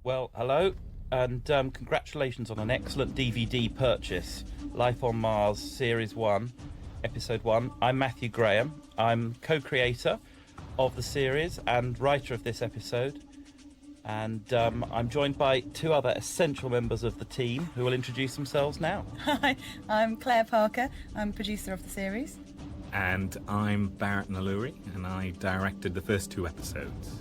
Well, hello, and congratulations on an excellent DVD purchase. Life on Mars, Series 1, Episode 1. I'm Matthew Graham. I'm co-creator of the series and writer of this episode. And I'm joined by two other essential members of the team who will introduce themselves now. Hi, I'm Claire Parker. I'm producer of the series. And I'm Barrett Naluri, and I directed the first two episodes.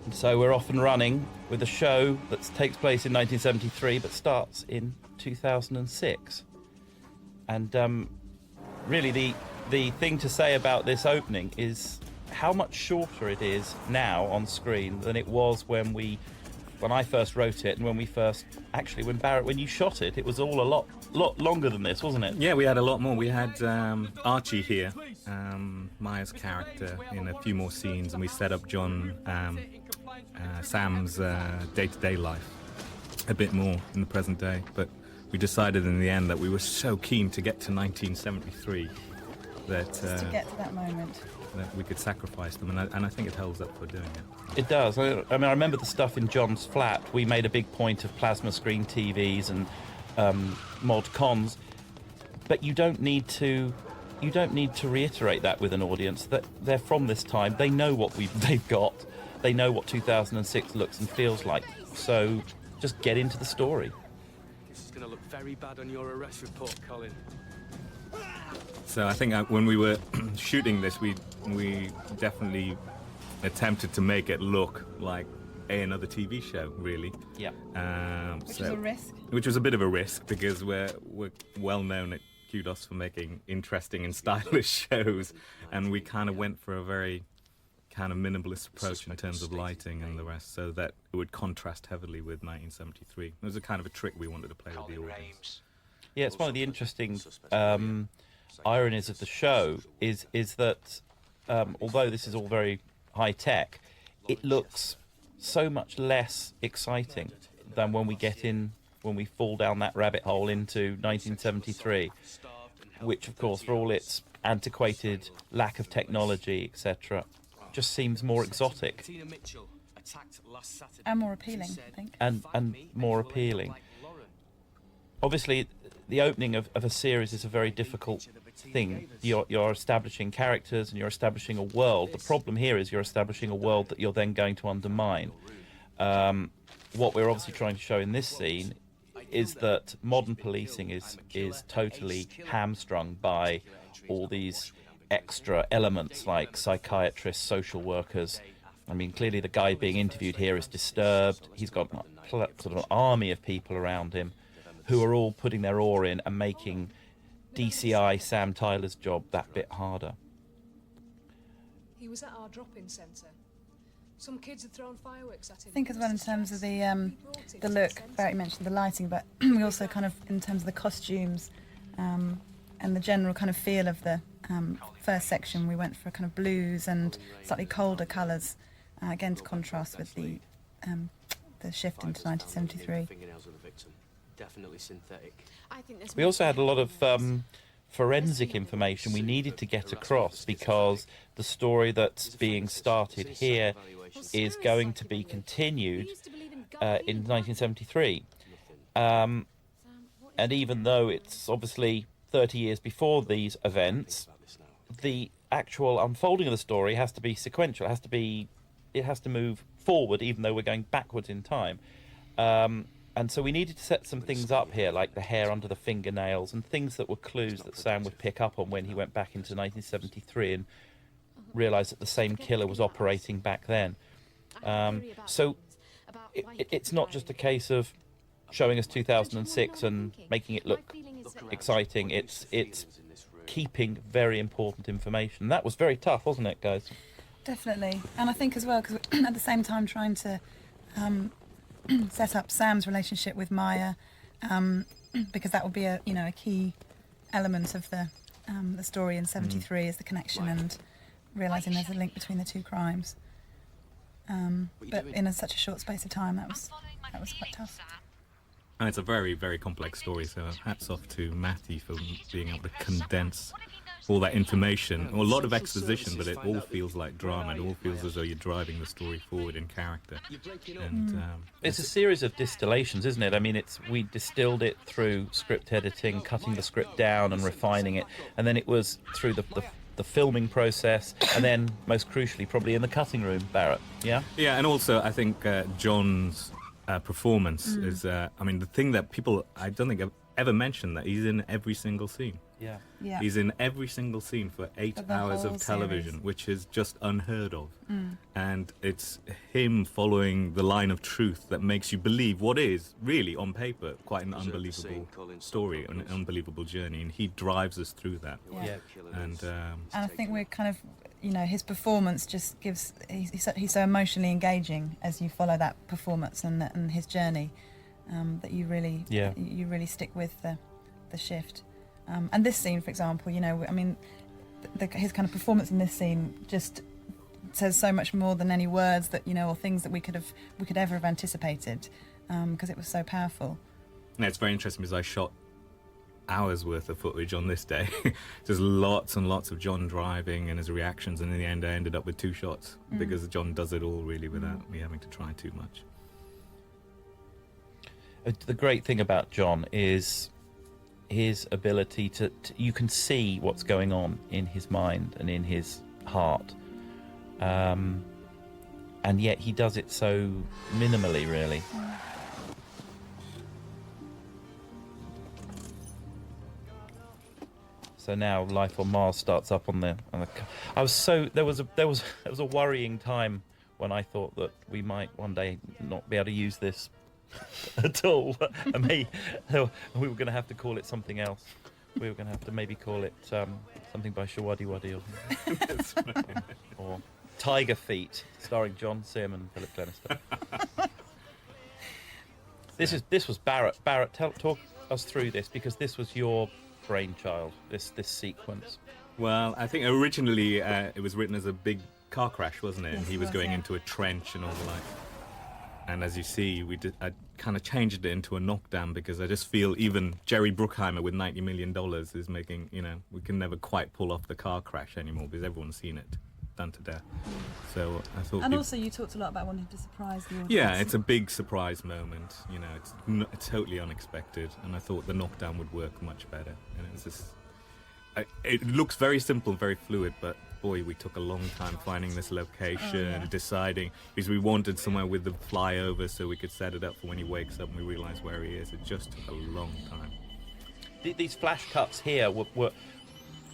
And so we're off and running with a show that takes place in 1973 but starts in 2006. And really the thing to say about this opening is how much shorter it is now on screen than it was when I first wrote it, and when Barrett, when you shot it, it was all a lot longer than this, wasn't it? Yeah, we had a lot more. We had Archie here, Maya's character, in a few more scenes, and we set up Sam's day-to-day life a bit more in the present day. But we decided in the end that we were so keen to get to 1973 that Just to get to that moment, that we could sacrifice them, and I think it holds up for doing it. It does. I mean, I remember the stuff in John's flat. We made a big point of plasma screen TVs and mod cons, but you don't need to reiterate that with an audience. That they're from this time. They know what they've got. They know what 2006 looks and feels like. So just get into the story. This is going to look very bad on your arrest report, Colin. So I think when we were shooting this, we definitely attempted to make it look like another TV show, really. Yeah. which is a risk. Which was a bit of a risk, because we're well known at Kudos for making interesting and stylish shows, and we kind of went for a very kind of minimalist approach in terms of lighting and the rest, so that it would contrast heavily with 1973. It was a kind of a trick we wanted to play with the audience. Yeah, it's one of the interesting ironies of the show is that although this is all very high tech, it looks so much less exciting than when we fall down that rabbit hole into 1973, which of course, for all its antiquated lack of technology, etc., just seems more exotic And more appealing, I think. and more appealing. Obviously, the opening of a series is a very difficult thing. You're establishing characters and you're establishing a world. The problem here is you're establishing a world that you're then going to undermine. What we're obviously trying to show in this scene is that modern policing is totally hamstrung by all these extra elements like psychiatrists, social workers. I mean, clearly the guy being interviewed here is disturbed. He's got sort of an army of people around him who are all putting their oar in and making DCI Sam Tyler's job that bit harder. He was at our drop-in centre. Some kids had thrown fireworks at him. I think as well in terms of the look, Barry mentioned the lighting, but we also kind of, in terms of the costumes and the general kind of feel of the first section, we went for kind of blues and slightly colder colours, again to contrast with the shift into 1973. Definitely synthetic. We also had a lot of forensic information we needed to get across, because the story that's being started here is going to be continued in 1973. And even though it's obviously 30 years before these events, the actual unfolding of the story has to be sequential. It has to move forward, even though we're going backwards in time. And so we needed to set some things up here, like the hair under the fingernails and things that were clues that Sam would pick up on when he went back into 1973 and realised that the same killer was operating back then. So it's not just a case of showing us 2006 and making it look exciting. It's keeping very important information. That was very tough, wasn't it, guys? Definitely. And I think as well, because at the same time trying to set up Sam's relationship with Maya, because that would be a key element of the story in 73 is the connection and realising there's a link between the two crimes. But in such a short space of time, that was quite tough. And it's a very, very complex story, so hats off to Matty for being able to condense all that information, or a lot of exposition, but it all feels like drama. It all feels as though you're driving the story forward in character. And it's a series of distillations, isn't it? I mean, we distilled it through script editing, cutting the script down and refining it, and then it was through the filming process, and then most crucially probably in the cutting room, Barrett. Yeah, and also I think John's performance is I mean, the thing that people, I don't think have ever mentioned, that he's in every single scene. Yeah. He's in every single scene for 8 hours of television, series. which is just unheard of. And it's him following the line of truth that makes you believe what is really, on paper, quite an unbelievable story, an unbelievable journey, and he drives us through that. Yeah. And And I think we're kind of, his performance just gives, he's so emotionally engaging as you follow that performance and his journey, that you really stick with the shift. And this scene, for example, I mean, his kind of performance in this scene just says so much more than any words that, or things that we could ever have anticipated, because it was so powerful. Yeah, it's very interesting because I shot hours worth of footage on this day. Just lots and lots of John driving and his reactions, and in the end I ended up with 2 shots because John does it all really without me having to try too much. The great thing about John is his ability to you can see what's going on in his mind and in his heart, and yet he does it so minimally, really. So now Life on Mars starts up on the there was a worrying time when I thought that we might one day not be able to use this at all. And we were going to have to call it something else. We were going to have to maybe call it something by Shawadi Wadi or Tiger Feet, starring John Simm and Philip Glenister. This was Barrett. Barrett, talk us through this, because this was your brainchild. This sequence. Well, I think originally it was written as a big car crash, wasn't it? And he was going into a trench and all the like. And as you see, I kind of changed it into a knockdown, because I just feel even Jerry Bruckheimer with $90 million is making, we can never quite pull off the car crash anymore because everyone's seen it done to death. So I thought. And also, you talked a lot about wanting to surprise the audience. Yeah, it's a big surprise moment. It's totally unexpected, and I thought the knockdown would work much better. And it was just. It looks very simple, very fluid, but boy, we took a long time finding this location, deciding, because we wanted somewhere with the flyover so we could set it up for when he wakes up and we realise where he is. It just took a long time. These flash cuts here were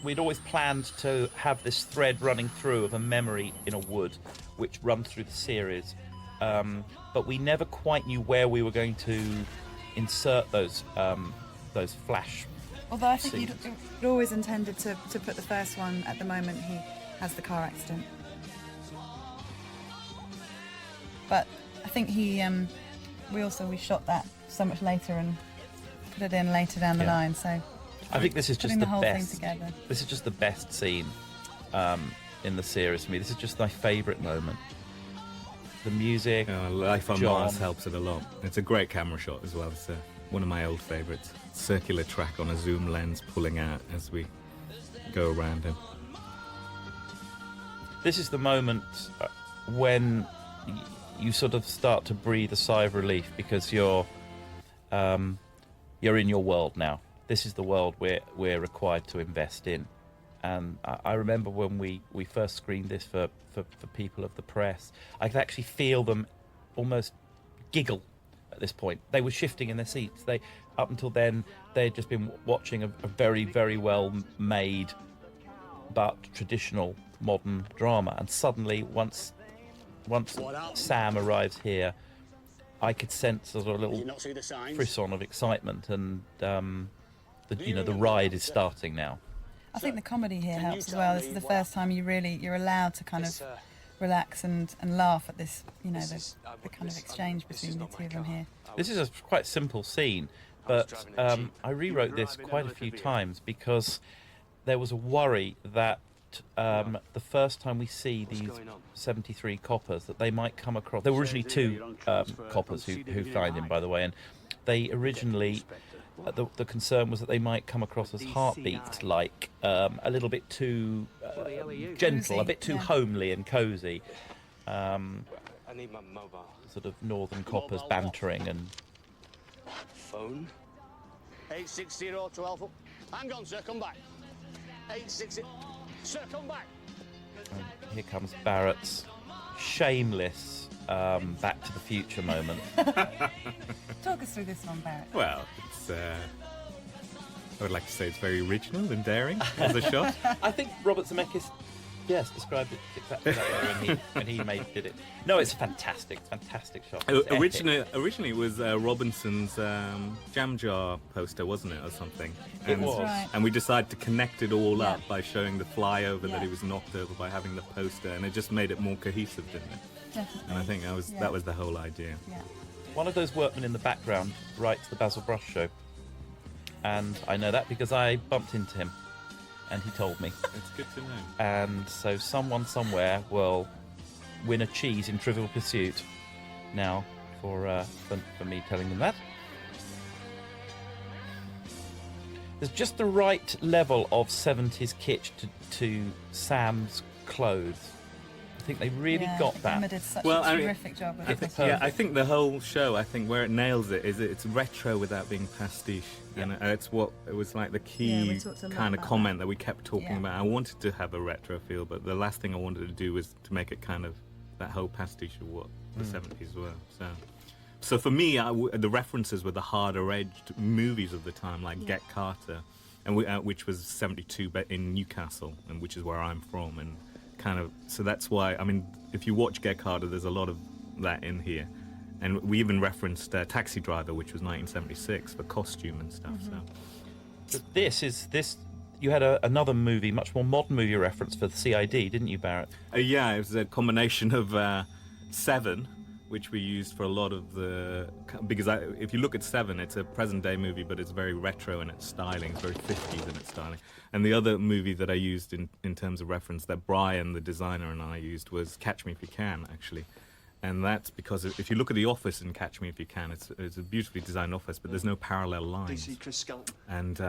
we'd always planned to have this thread running through of a memory in a wood, which runs through the series, but we never quite knew where we were going to insert those flash. Although I think you'd always intended to put the first one at the moment he has the car accident. But I think we shot that so much later and put it in later down the line. So I think this is just the the whole best. thing together. This is just the best scene in the series for me. This is just my favourite moment. The music. Life on John. Mars helps it a lot. It's a great camera shot as well. It's one of my old favourites. Circular track on a zoom lens pulling out as we go around him. This is the moment when you sort of start to breathe a sigh of relief, because you're in your world now. This is the world we're required to invest in. And I remember when we first screened this for people of the press, I could actually feel them almost giggle at this point. They were shifting in their seats. Up until then, they had just been watching a very, very well made but traditional modern drama. And suddenly, once Sam arrives here, I could sense a little frisson of excitement, and the ride is starting now. I think the comedy here helps as well. This is the first time you're allowed to kind of relax and laugh at this, the kind of exchange between the two of them here. This is a quite simple scene, but I rewrote this quite a few times because there was a worry that the first time we see these 73 coppers, that they might come across. There were originally 2 coppers who find him, by the way, and they originally the concern was that they might come across as heartbeats, like a little bit too gentle, Cozy, a bit too yeah. homely and cosy. I need my mobile Sort of northern coppers bantering and phone. 86012. Hang on, sir, come back. 860. Sir, come back. here comes Barrett's shameless Back to the Future moment. Talk us through this one, Barrett. Well, it's. I would like to say it's very original and daring as a shot. I think Robert Zemeckis, yes, described it exactly that way when he did it. No, it's fantastic shot. It's epic. Originally, it was Robinson's Jam Jar poster, wasn't it, or something? It And, was. Right. and we decided to connect it all up Yeah. by showing the flyover that Yeah. he was knocked over by having the poster, and it just made it more cohesive, didn't it? Definitely. And I think Yeah. that was the whole idea. Yeah. One of those workmen in the background writes the Basil Brush Show, and I know that because I bumped into him, and he told me. It's good to know. And so someone somewhere will win a cheese in Trivial Pursuit now for me telling them that. There's just the right level of 70s kitsch to Sam's clothes. I think they really Yeah, got that. Emma did such Well, a I mean, terrific job with I it. think, wasn't yeah, I think the whole show, where it nails it is it's retro without being pastiche, and it's what it was like the Yeah, we key talked a lot kind of about comment that we kept talking Yeah. about. I wanted to have a retro feel, but the last thing I wanted to do was to make it kind of that whole pastiche of what the 70s were. So for me, the references were the harder-edged movies of the time, like Get Carter, and which was 72 in Newcastle, and which is where I'm from, and kind of so that's why if you watch Get Carter, there's a lot of that in here, and we even referenced Taxi Driver, which was 1976 for costume and stuff. So But this you had another movie, much more modern movie reference for the CID, didn't you, Barrett? yeah, it was a combination of Seven, which we used for a lot of because if you look at Seven, it's a present day movie, but it's very retro in its styling, it's very 50s in its styling. And the other movie that I used in terms of reference that Brian, the designer, and I used was Catch Me If You Can, actually. And that's because if you look at the office in Catch Me If You Can, it's a beautifully designed office, but there's no parallel lines. And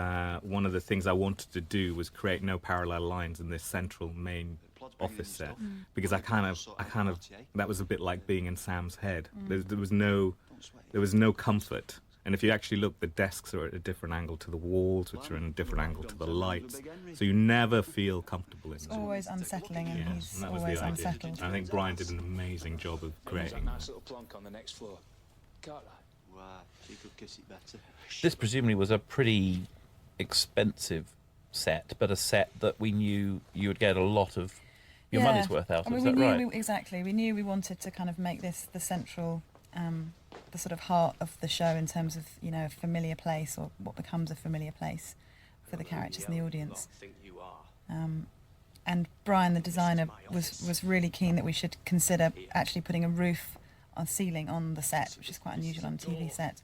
one of the things I wanted to do was create no parallel lines in this central main office set, because I kind of that was a bit like being in Sam's head. There was no comfort. And if you actually look, the desks are at a different angle to the walls, which are in a different angle to the lights. So you never feel comfortable in It's them. always unsettling, and Yeah, he's and that was always the idea. unsettled. I think Brian did an amazing job of creating that. Nice little plonk on the next floor. Got that? Right, she could kiss it better. This presumably was a pretty expensive set, but a set that we knew you would get a lot of your money's worth out of. Is we that knew right? Exactly. We knew we wanted to kind of make this the central, the sort of heart of the show in terms of, a familiar place, or what becomes a familiar place for the characters and the audience. And Brian, the designer, was really keen that we should consider actually putting a roof on ceiling on the set, which is quite unusual on a TV set,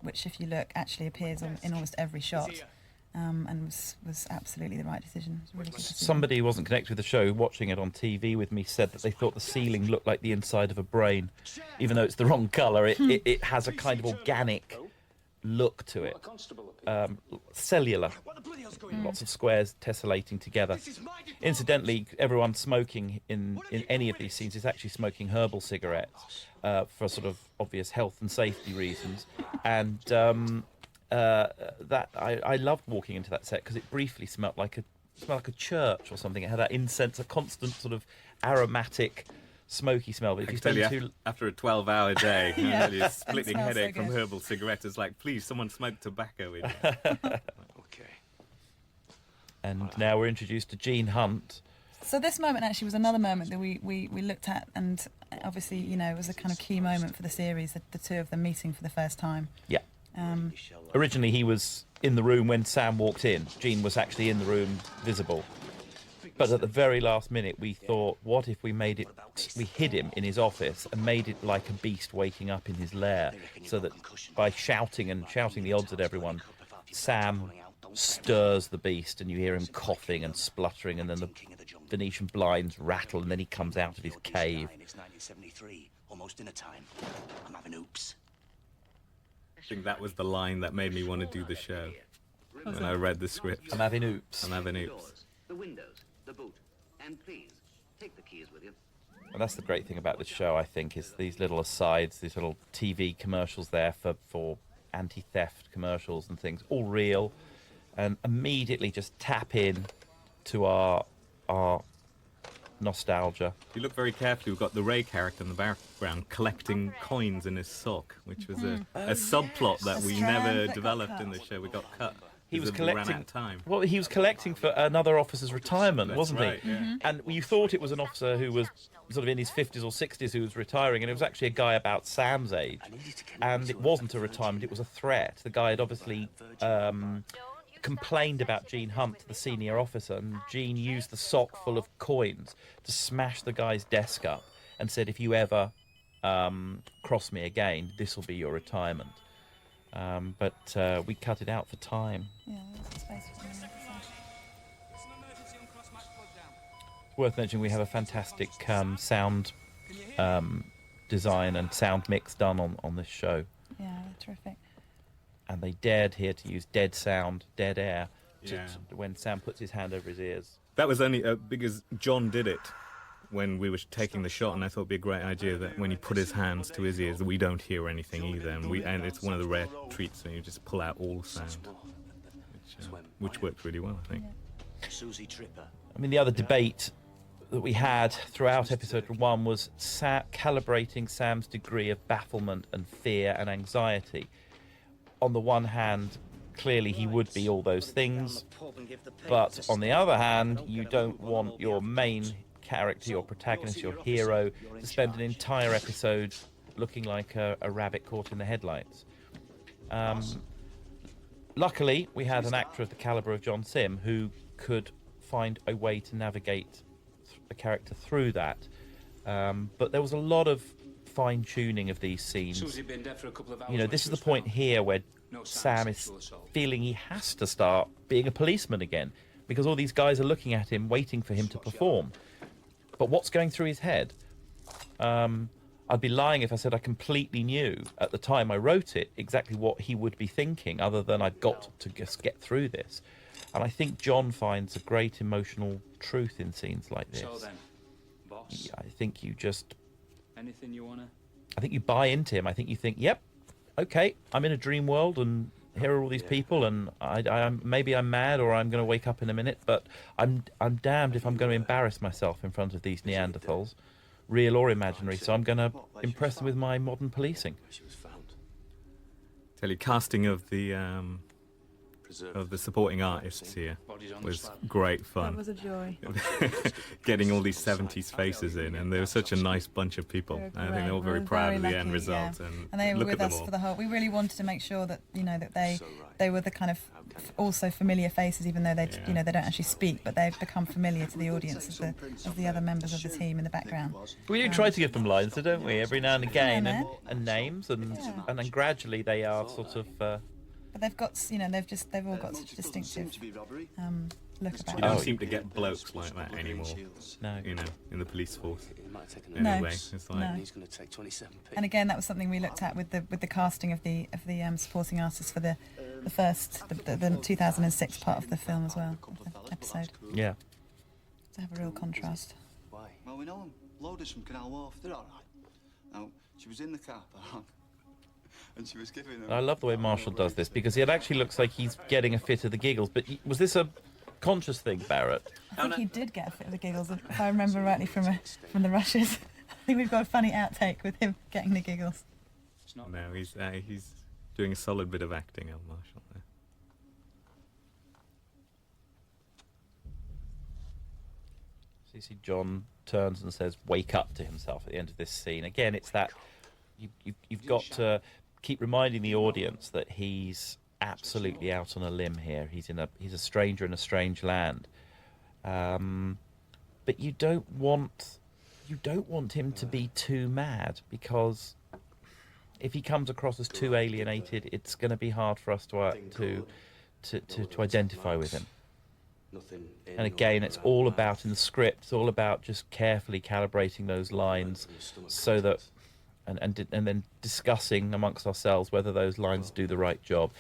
which, if you look, actually appears in almost every shot. And was absolutely the right decision. It was a really good decision. Somebody who wasn't connected with the show, watching it on TV with me, said that they thought the ceiling looked like the inside of a brain, even though it's the wrong colour. It has a kind of organic look to it, cellular. Lots of squares tessellating together. Incidentally, everyone smoking in any of these scenes is actually smoking herbal cigarettes for sort of obvious health and safety reasons, and that I loved walking into that set because it briefly smelled like a church or something. It had that incense, a constant sort of aromatic, smoky smell. But if I you can tell spend you, after a 12-hour day, Yeah. you're splitting smells so headache from good. herbal cigarettes. It's like, please, someone smoke tobacco in here. Okay. And now we're introduced to Gene Hunt. So this moment actually was another moment that we looked at, and obviously, it was a kind of key moment for the series, the two of them meeting for the first time. Yeah. Originally, he was in the room when Sam walked in. Gene was actually in the room, visible. But at the very last minute, we thought, what if we hid him in his office and made it like a beast waking up in his lair, so that by shouting the odds at everyone, Sam stirs the beast, and you hear him coughing and spluttering, and then the Venetian blinds rattle, and then he comes out of his cave. It's 1973, almost dinner time. I'm having oops. think that was the line that made me want to do the show when I read the script. I'm having oops. I'm having oops. The windows, the boot, and please take the keys with you. And that's the great thing about this show, I think, is these little asides, these little TV commercials there for anti-theft commercials and things, all real, and immediately just tap in to our nostalgia. If you look very carefully, we've got the Ray character in the background collecting coins in his sock, which was a subplot that we strand never that got developed cut. in the show. We got cut. He was because we ran out collecting. of time. Well, he was collecting for another officer's retirement, That's wasn't right, he? yeah. And you thought it was an officer who was sort of in his 50s or 60s who was retiring, and it was actually a guy about Sam's age. And it wasn't a retirement; it was a threat. The guy had obviously complained about Gene Hunt, the senior officer, and Gene used the sock full of coins to smash the guy's desk up and said, "If you ever cross me again, this will be your retirement." But we cut it out for time. Yeah, there was space for another episode. It's worth mentioning we have a fantastic sound design and sound mix done on this show. Yeah, terrific. And they dared here to use dead sound, dead air, Yeah. when Sam puts his hand over his ears. That was only because John did it when we were taking the shot, and I thought it'd be a great idea that when he put his hands to his ears, we don't hear anything either, and it's one of the rare treats when you just pull out all sound, which worked really well, I think. Susie Tripper. I mean, the other debate that we had throughout episode 1 was calibrating Sam's degree of bafflement and fear and anxiety. On the one hand, clearly he would be all those things, but on the other hand, you don't want your main character, your protagonist, your hero, to spend an entire episode looking like a rabbit caught in the headlights. Luckily, we had an actor of the calibre of John Simm who could find a way to navigate a character through that. But there was a lot of fine-tuning of these scenes. You know, this is the point here where Sam is feeling he has to start being a policeman again, because all these guys are looking at him, waiting for him to perform. But what's going through his head? I'd be lying if I said I completely knew at the time I wrote it exactly what he would be thinking, other than I've got to just get through this. And I think John finds a great emotional truth in scenes like this. So then, boss, I think you just... anything you wanna? I think you buy into him. I think you think, yep, okay, I'm in a dream world, and here are all these people, and maybe I'm mad, or I'm going to wake up in a minute, but I'm damned if I'm going to embarrass myself in front of these Neanderthals, real or imaginary. So I'm going to impress them with my modern policing. Tell you, casting of the supporting artists here was great That fun. was a joy. Getting all these 70s faces in, and they were such a nice bunch of people. They were I think great. they're all We very were proud very of the lucky, end result. yeah. And And they were look with at them us all. for the whole. We really wanted to make sure that that they were the kind of also familiar faces, even though they Yeah. they don't actually speak, but they've become familiar to the audience of the other members of the team in the background. We do try to give them lines, don't we? Every now and again, Yeah, and names, and Yeah. and then gradually they are sort of. But they've got they've all got such a distinctive look about You them. don't seem to get blokes like that anymore, No. you know, in the police force. No. Anyway, it's like, No. And again, that was something we looked at with the casting of the supporting artists for the 2006 part of the film as well, of the episode, Yeah. to have a real contrast. Well, we know them. Loaders from Canal Wharf. They're all right. Now, she was in the car park, and she was giving them... I love the way Marshall does this, because it actually looks like he's getting a fit of the giggles. But was this a conscious thing, Barrett? I think he did get a fit of the giggles, if I remember rightly from the rushes. I think we've got a funny outtake with him getting the giggles. no, he's doing a solid bit of acting, El Marshall, there. So you see John turns and says, "Wake up" to himself at the end of this scene. Again, it's that you've got to keep reminding the audience that he's absolutely out on a limb here. He's a stranger in a strange land, but you don't want him to be too mad, because if he comes across as too alienated, it's going to be hard for us to identify with him. And again, it's all about, in the script, it's all about just carefully calibrating those lines so that and then discussing amongst ourselves whether those lines do the right job,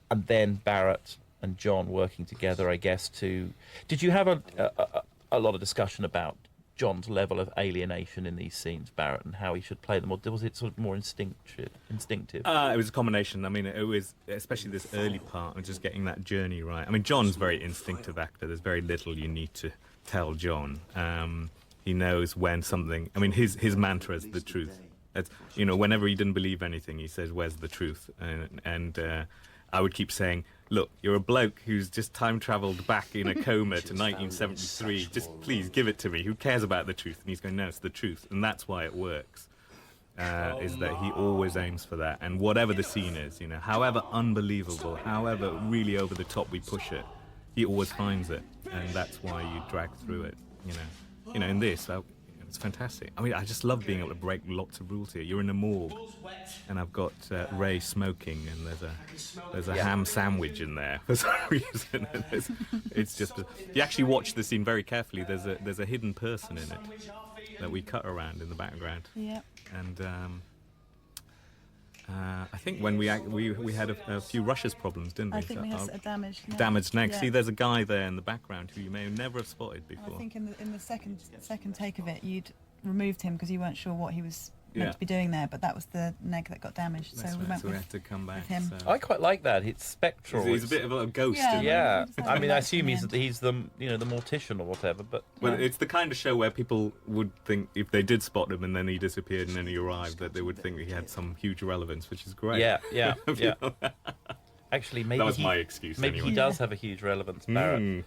and then Barrett and John working together, I guess. Did you have a lot of discussion about John's level of alienation in these scenes, Barrett, and how he should play them, or was it sort of more instinctive? It was a combination. I mean, it was, especially this early part, and just getting that journey right. I mean, John's a very instinctive actor. There's very little you need to tell John. He knows when something... I mean, his mantra is the truth. It's, you know, whenever he didn't believe anything, he says, "Where's the truth?" And I would keep saying, "Look, you're a bloke who's just time-travelled back in a coma to 1973. Just please give it to me. Who cares about the truth?" And he's going, "No, it's the truth." And that's why it works, is that he always aims for that. And whatever the scene is, you know, however unbelievable, however really over the top we push it, he always finds it. And that's why you drag through it, you know. In this, it's fantastic. I mean, I just love being able to break lots of rules here. You're in a morgue, and I've got Ray smoking, and there's a ham sandwich in there for some reason. It's just if you actually watch the scene very carefully, there's a hidden person in it that we cut around in the background. Yeah. And I think when we had a few Russia's problems, didn't we? I think we had a damaged neck. Damaged neck. Yeah. See, there's a guy there in the background who you may never have spotted before. I think in the second take of it, you'd removed him because you weren't sure what he was meant to be doing there, but that was the neck that got damaged. That's so we right, went so we had to come back. with him. So. I quite like that. It's spectral. He's a bit of a ghost. Yeah. Isn't he? Yeah, I mean, I That's assume the he's the the mortician or whatever. But Well, it's the kind of show where people would think if they did spot him and then he disappeared and then he arrived, that they would think that he had some huge relevance, which is great. yeah. Actually, maybe That was my excuse. Maybe anyway. he does have a huge relevance, Barrett.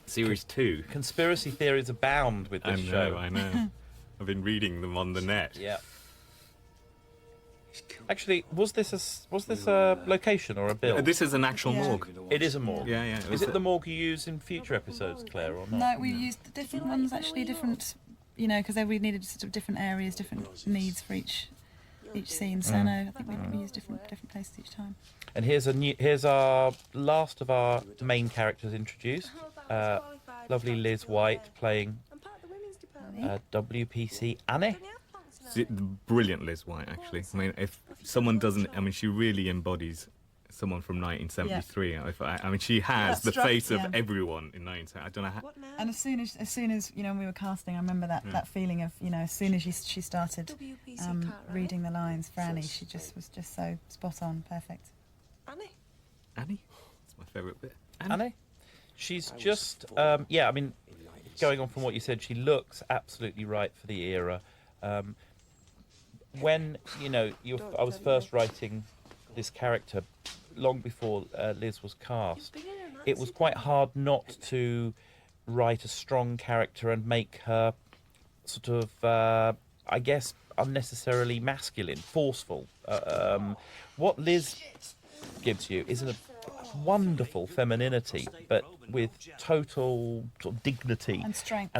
Series 2. Conspiracy theories abound with this show. I know. I've been reading them on the net. Yeah. Actually, was this a location or a bill? This is an actual Yeah. morgue. It is a morgue. Yeah. Is it the morgue you use in future episodes, Claire, or not? No, we used different ones actually, different, because we needed sort of different areas, different needs for each scene. So no, I think we used different places each time. And here's our last of our main characters introduced. Lovely Liz White playing WPC Annie. Brilliant Liz White, actually. I mean, if someone doesn't... I mean, she really embodies someone from 1973. Yeah. I mean, she has the face of everyone in 1973. I don't know how... And as soon as when we were casting, I remember that feeling of as soon as she started reading the lines for Annie, she was just so spot on, perfect. Annie? That's my favourite bit. Annie? She's just I mean, going on from what you said, she looks absolutely right for the era. When I was first writing this character, long before Liz was cast, it was quite hard not to write a strong character and make her sort of, I guess, unnecessarily masculine, forceful. What Liz gives you is a wonderful femininity, but with total sort of dignity and strength.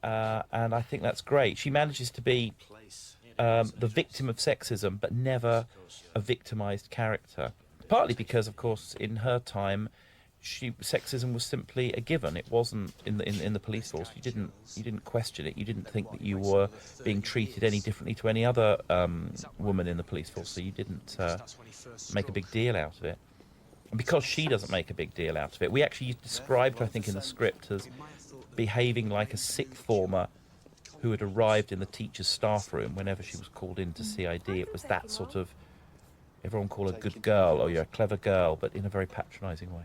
And I think that's great. She manages to be the victim of sexism, but never a victimized character. Partly because, of course, in her time, sexism was simply a given. It wasn't in the police force. You didn't question it. You didn't think that you were being treated any differently to any other woman in the police force. So you didn't make a big deal out of it. And because she doesn't make a big deal out of it, we actually described her, I think, in the script as behaving like a sixth former who had arrived in the teacher's staff room whenever she was called in to CID. It was that sort of, everyone call her good girl or you're a clever girl, but in a very patronising way.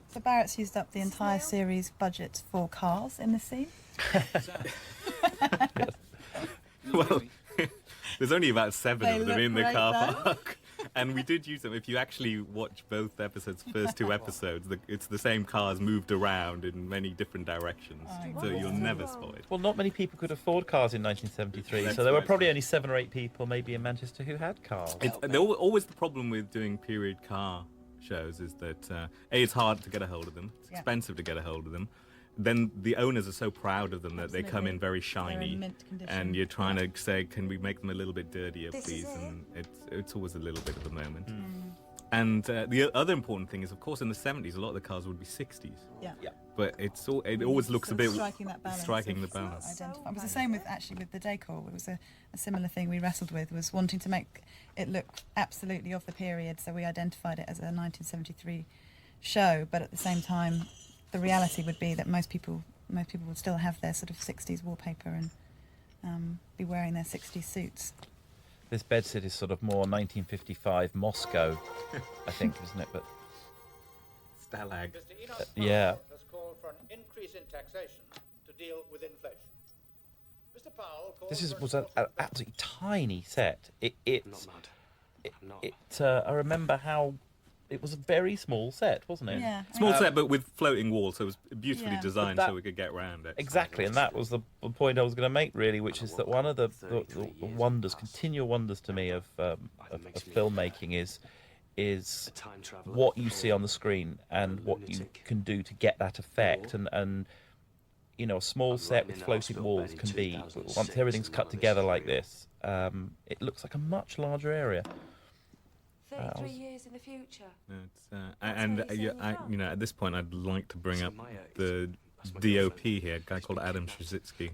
So Barrett's used up the entire series budget for cars in this scene. Well, there's only about 7 They of them look in the great car though. park. And we did use them. If you actually watch both episodes, first 2 episodes, it's the same cars moved around in many different directions. So you'll never spot it. Well, not many people could afford cars in 1973, That's so there were right. probably only 7 or 8 people maybe in Manchester who had cars. Always the problem with doing period car shows is that A, it's hard to get a hold of them. It's expensive to get a hold of them. Then the owners are so proud of them that they come in very shiny, and you're trying to say, can we make them a little bit dirtier, please? And it's always a little bit at the moment. And the other important thing is, of course, in the 70s, a lot of the cars would be 60s. Yeah. but it always looks a bit striking that balance. striking the balance. Identify. It was the same with the decor. It was a similar thing we wrestled with, was wanting to make it look absolutely of the period. So we identified it as a 1973 show, but at the same time, the reality would be that most people would still have their sort of 60s wallpaper and be wearing their 60s suits. This bedsit is sort of more 1955 Moscow, I think, isn't it? But Stalag. yeah. Has called for an increase in taxation to deal with inflation. Mr. Powell Was an absolutely tiny set. I remember how it was a very small set, wasn't it? Yeah. Small set, but with floating walls, so it was beautifully Yeah. designed But so we could get around it. Exactly, and that was the point I was going to make, really, which is that one of the wonders, continual wonders to me of filmmaking is what you see on the screen and what you can do to get that effect. And you know, a small set with floating walls can be, once everything's cut together like this, it looks like a much larger area. 33 years in the future. You know, at this point, I'd like to bring up the DOP here, a guy called Adam Trzicki.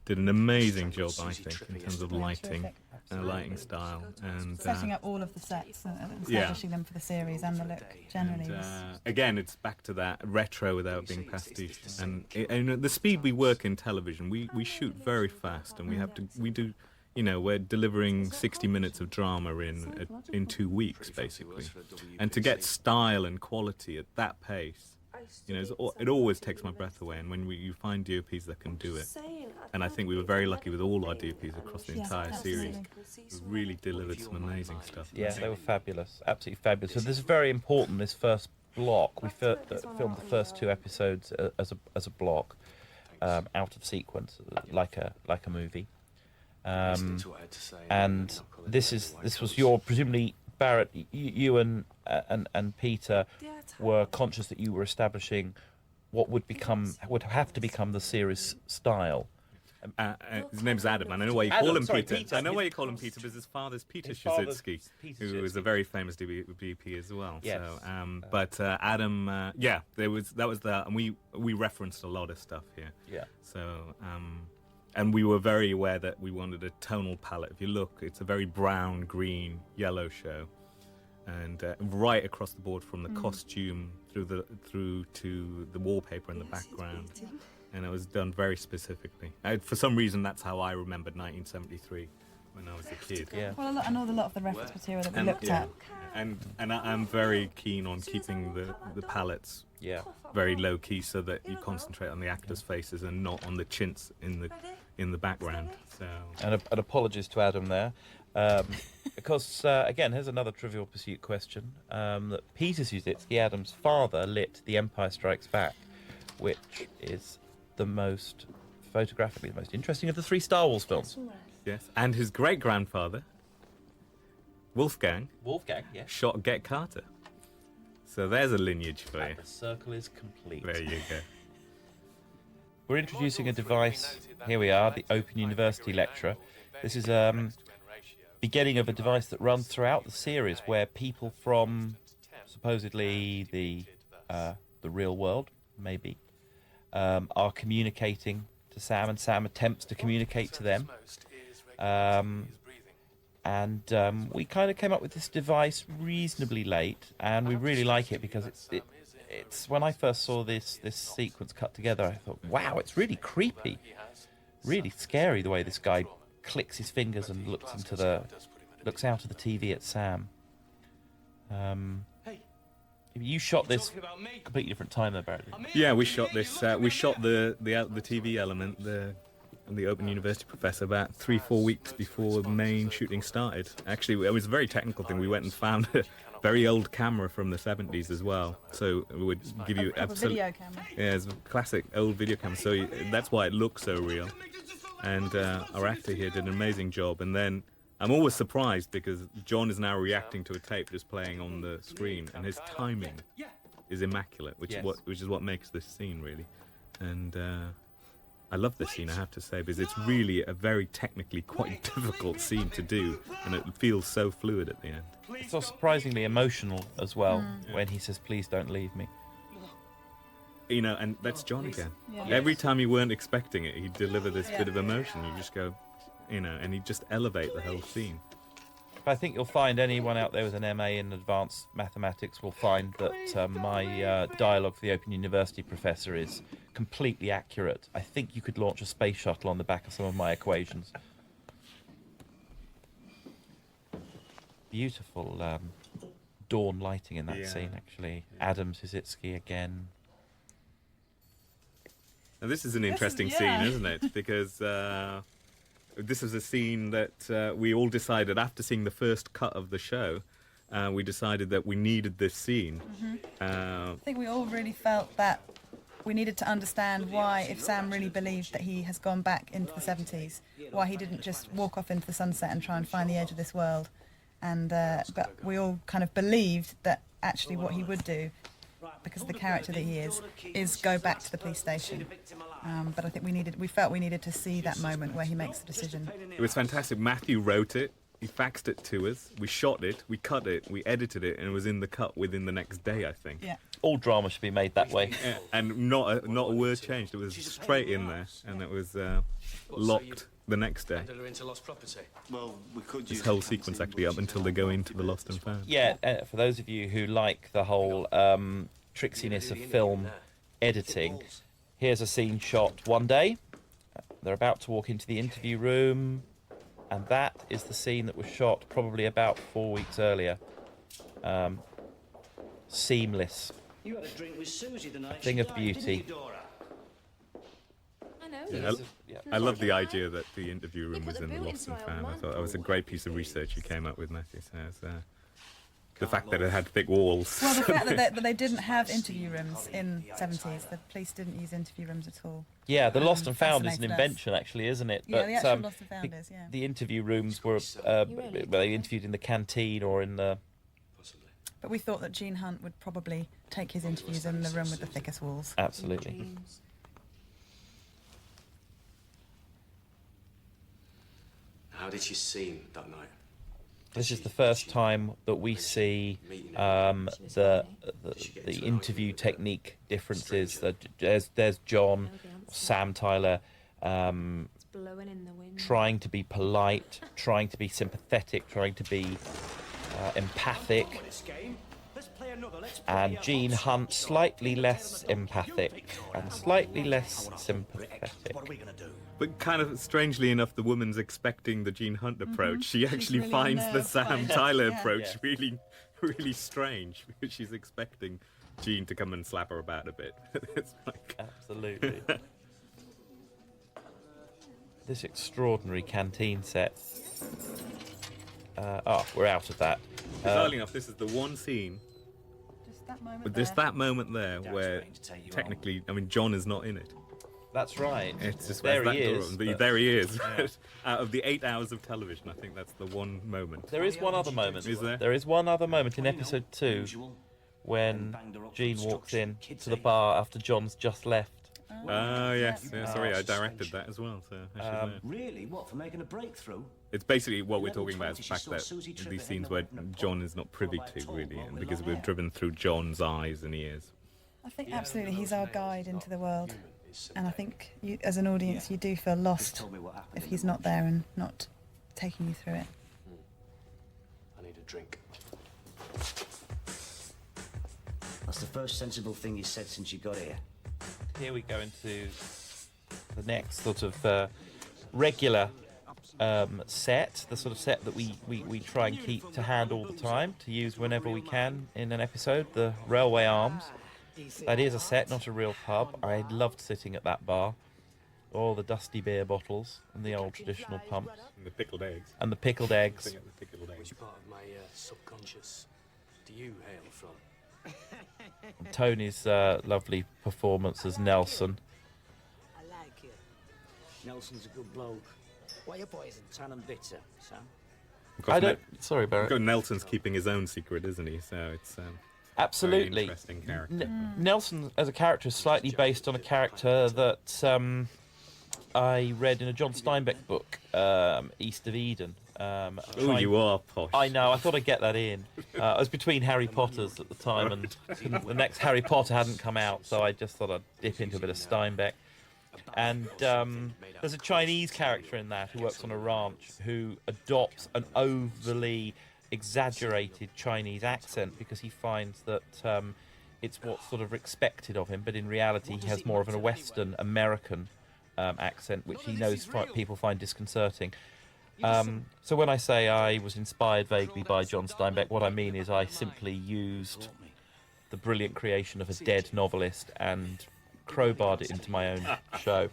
Did an amazing job, I think, in terms of lighting and lighting style, and setting up all of the sets and establishing them for the series and the look generally. And, again, it's back to that retro without being pastiche. And the speed we work in television, we shoot very fast, and we do. You know, we're delivering 60 minutes of drama in 2 weeks, basically. And to get style and quality at that pace, you know, it always takes my breath away. And when you find DOPs that can do it, and I think we were very lucky with all our DOPs across the entire series, we really delivered some amazing stuff. Yeah, they were fabulous, absolutely fabulous. So this is very important, this first block. We filmed the first 2 episodes as a block, out of sequence, like a movie. And this was your, presumably, Barrett, you and Peter were conscious that you were establishing what would have to become the series style. His name's Adam, and I know why you call him Peter. I know why you call him Peter, because his father's Peter Trzicki, who was a very famous DP as well. Yes. So, but Adam, and we referenced a lot of stuff here. Yeah. So. And we were very aware that we wanted a tonal palette. If you look, it's a very brown, green, yellow show, and right across the board from the costume through to the wallpaper in the background, and it was done very specifically. For some reason, that's how I remembered 1973 when I was a kid. Yeah. Well, I know a lot of the reference material that we looked at. And I'm very keen on keeping the palettes very low key, so that you concentrate on the actors' faces and not on the chintz in the background. So. And apologies to Adam there, because again, here's another Trivial Pursuit question. That Peter Trzicki, Adam's father, lit The Empire Strikes Back, which is photographically the most interesting of the 3 Star Wars films. Yes, and his great-grandfather, Wolfgang, yes, shot Get Carter. So there's a lineage for you. The circle is complete. There you go. We're introducing a device. Here we are, the Open University lecturer. This is beginning of a device that runs throughout the series, where people from supposedly the real world, maybe, are communicating to Sam, and Sam attempts to communicate to them. And we kind of came up with this device reasonably late, and we really like it because it's when I first saw this sequence cut together, I thought, wow, it's really creepy, really scary the way this guy clicks his fingers and looks out of the TV at Sam. You shot this completely different time though, Barrett. Yeah, we shot this. We shot the TV element, the Open University professor, about 3-4 weeks before the main shooting started. Actually, it was a very technical thing. We went and found a very old camera from the 70s as well, so it would give you absolutely video camera. Yeah, it's a classic old video camera. So that's why it looks so real. And our actor here did an amazing job. And then I'm always surprised because John is now reacting to a tape just playing on the screen, and his timing is immaculate, which is what makes this scene really. And I love this scene, I have to say, because it's really a very technically quite difficult scene to do, and it feels so fluid at the end. It's so surprisingly emotional as well when he says, "Please don't leave me." You know, and that's John again. Yeah. Every time you weren't expecting it, he'd deliver this bit of emotion. You just go, you know, and he'd just elevate the whole scene. I think you'll find anyone out there with an MA in advanced mathematics will find that my dialogue for the Open University professor is completely accurate. I think you could launch a space shuttle on the back of some of my equations. Beautiful dawn lighting in that scene, actually. Adam Sisitsky again. Now, this is an interesting scene, isn't it? Because this is a scene that we all decided after seeing the first cut of the show. We decided that we needed this scene. I think we all really felt that we needed to understand why, if Sam really believed that he has gone back into the 70s, why he didn't just walk off into the sunset and try and find the edge of this world. And but we all kind of believed that actually what he would do, because of the character that he is go back to the police station. But I think we felt we needed to see that moment where he makes the decision. It was fantastic. Matthew wrote it. He faxed it to us. We shot it. We cut it. We edited it, and it was in the cut within the next day, I think. Yeah. All drama should be made that way. And not a word changed. It was straight in there, and it was locked the next day. Into lost property. Well, we could This whole sequence actually up until they go into the Lost and Found. Yeah, for those of you who like the whole tricksiness of film editing, here's a scene shot one day. They're about to walk into the interview room, and that is the scene that was shot probably about 4 weeks earlier. Seamless. You had a drink with Susie the night Thing she of died, beauty. didn't you, Dora? I know. I love the idea that the interview room was in the Lost and Found. I thought that was a great piece of research you came up with, Matthew. So it was, the fact that it had thick walls. Well, the fact that they didn't have interview rooms in 70s, the police didn't use interview rooms at all. Yeah, the Lost and Found is an fascinated us. invention, actually, isn't it? Yeah, But, the actual Lost and Found is, yeah. The interview rooms were they interviewed in the canteen or in the... But we thought that Gene Hunt would probably take his interviews in the room with the thickest walls. Absolutely. How did she seem that night? This is the first time that we see the interview technique differences. There's John, Sam Tyler, trying to be polite, trying to be sympathetic, trying to be empathic, and Gene Hunt slightly less empathic and slightly less sympathetic. But kind of strangely enough, the woman's expecting the Gene Hunt approach. She actually really finds the Sam unnerved by it. Tyler Yeah. approach really, really strange, because she's expecting Gene to come and slap her about a bit. It's like... Absolutely. This extraordinary canteen set. We're out of that. Bizarrely enough, this is the one scene, Just that moment but there. there's that moment there where technically, I mean, John is not in it. That's right. It's just There that he door is, open, but but- there he is. Out of the 8 hours of television, I think that's the one moment. There is one other moment. Is there? There is one other moment in episode 2 when Gene walks in to the bar after John's just left. Oh, yes. Yeah, sorry, I directed that as well. So I should know. Really? What, for making a breakthrough? It's basically what we're talking about is the fact that these scenes where John is not privy to, really, and because we're driven through John's eyes and ears. I think absolutely he's our guide into the world. And I think you, as an audience, you do feel lost if he's not there and not taking you through it. I need a drink. That's the first sensible thing you said since you got here. Here we go into the next sort of regular set, the sort of set that we try and keep to hand all the time, to use whenever we can in an episode, the Railway Arms. That is a set, not a real pub. I loved sitting at that bar. All the dusty beer bottles and the old traditional pumps. And the pickled eggs. And the pickled eggs. The pickled eggs. Which part of my subconscious do you hail from? And Tony's lovely performance as Nelson. I like it. Nelson's a good bloke. Why you boys tan and bitter, Sam? I don't... Sorry, Barrett. Nelson's keeping his own secret, isn't he? So it's... Absolutely. Very interesting character. Nelson, as a character, is slightly based on a character that I read in a John Steinbeck book, East of Eden. Oh, you are posh. I know, I thought I'd get that in. I was between Harry Potters at the time, and the next Harry Potter hadn't come out, so I just thought I'd dip into a bit of Steinbeck. And there's a Chinese character in that who works on a ranch who adopts an overly exaggerated Chinese accent because he finds that it's what's sort of expected of him, but in reality he has more of a Western American accent, which he knows people find disconcerting. So when I say I was inspired vaguely by John Steinbeck, what I mean is I simply used the brilliant creation of a dead novelist and crowbarred it into my own show.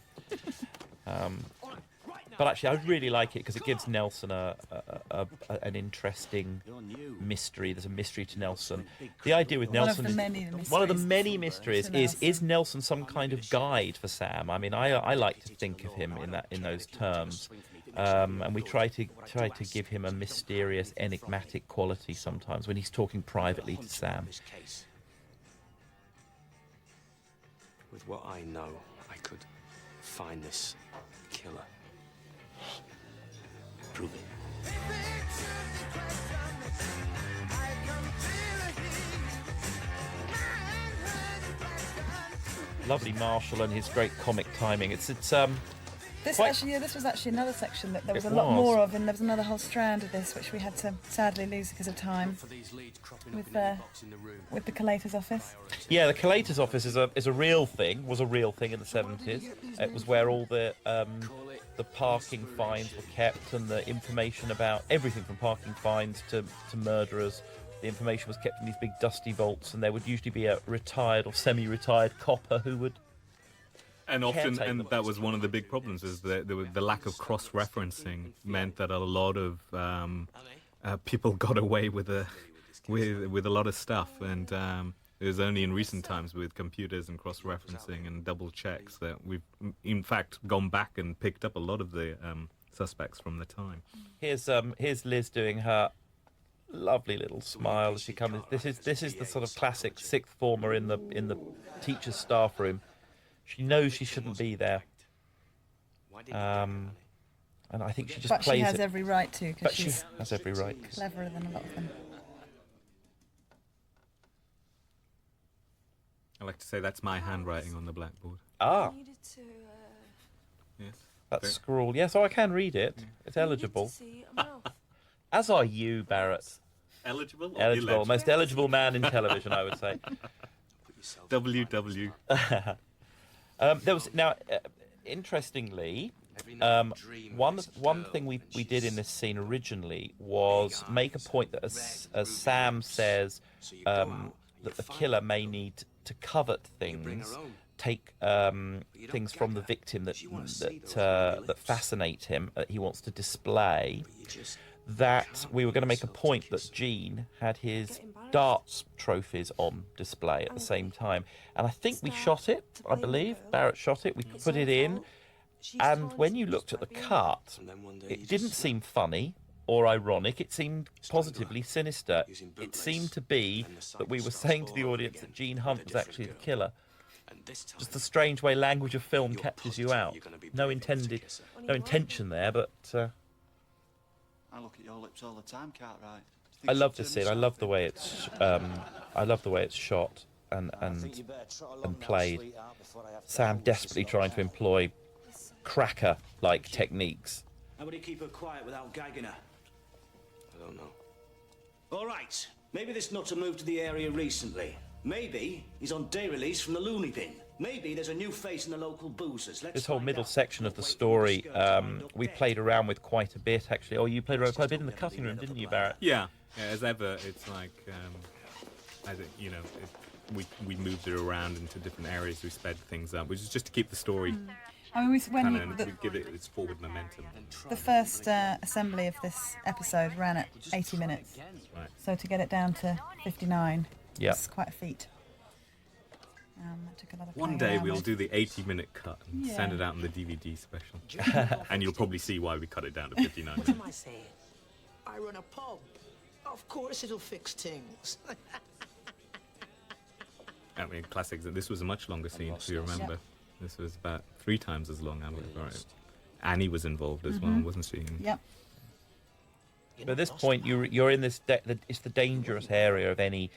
But actually, I really like it because it gives Nelson an interesting mystery. There's a mystery to Nelson. The idea with Nelson one of the many mysteries is Nelson some kind of guide for Sam? I mean, I like to think of him in those terms. And we try to give him a mysterious, enigmatic quality sometimes when he's talking privately to Sam. With what I know, I could find this killer. Prove it. Lovely Marshall and his great comic timing. It's This was actually another section that there was a lot more of, and there was another whole strand of this which we had to sadly lose because of time. With the collator's office. Yeah, the collator's office is a real thing. Was a real thing in the 70s. It was where all the parking fines were kept, and the information about everything from parking fines to murderers. The information was kept in these big dusty vaults, and there would usually be a retired or semi-retired copper who would. And often, and that was one of the big problems, is that the lack of cross-referencing meant that a lot of people got away with a lot of stuff, and it was only in recent times with computers and cross-referencing and double checks that we've, in fact, gone back and picked up a lot of the suspects from the time. Here's Liz doing her lovely little smile as she comes. This is the sort of classic sixth former in the teacher's staff room. She knows she shouldn't be there, and I think she just plays it. But she has every right to, because she's has every right. Cleverer than a lot of them. I like to say that's my handwriting on the blackboard. Ah. Yes. That's scrawl. Yes, I can read it. It's eligible. As are you, Barrett. Eligible? Eligible. Most eligible man in television, I would say. WW. There was interestingly, one thing we did in this scene originally was make a point that as Sam says that the killer may need to covet things, take things from the victim that fascinate him, that he wants to display. That we were going to make a point that Gene had his darts trophies on display at the same time, and I think we shot it. I believe Barrett shot it. We put it in, and when you looked at the cut, it didn't seem funny or ironic. It seemed positively sinister. It seemed to be that we were saying to the audience that Gene Hunt was actually the killer. Just the strange way language of film catches you out. No intention there, but. I look at your lips all the time, Cartwright. I love this scene. I love the way it's. I love the way it's shot and played. Sam desperately trying to employ cracker-like techniques. How would he keep her quiet without gagging her? I don't know. All right. Maybe this nutter moved to the area recently. Maybe he's on day release from the loony bin. Maybe there's a new face in the local boozers. This whole middle section of the story, we played around with quite a bit, actually. Oh, you played around quite a bit in the cutting room, didn't you, Barrett? Yeah. As ever, it's like, we moved it around into different areas. We sped things up, which is just to keep the story. I mean, we give it its forward momentum. The first assembly of this episode ran at 80 minutes. Right. So to get it down to 59 is quite a feat. That took a lot of One day we'll do the 80-minute cut and send it out in the DVD special. And you'll probably see why we cut it down to 59 minutes. What am I saying? I run a pub. Of course it'll fix things. I mean, classics. This was a much longer scene, if you remember. Yep. This was about 3 times as long. Annie was involved as well, wasn't she? Yep. But at this point, you're in this. It's the dangerous area of any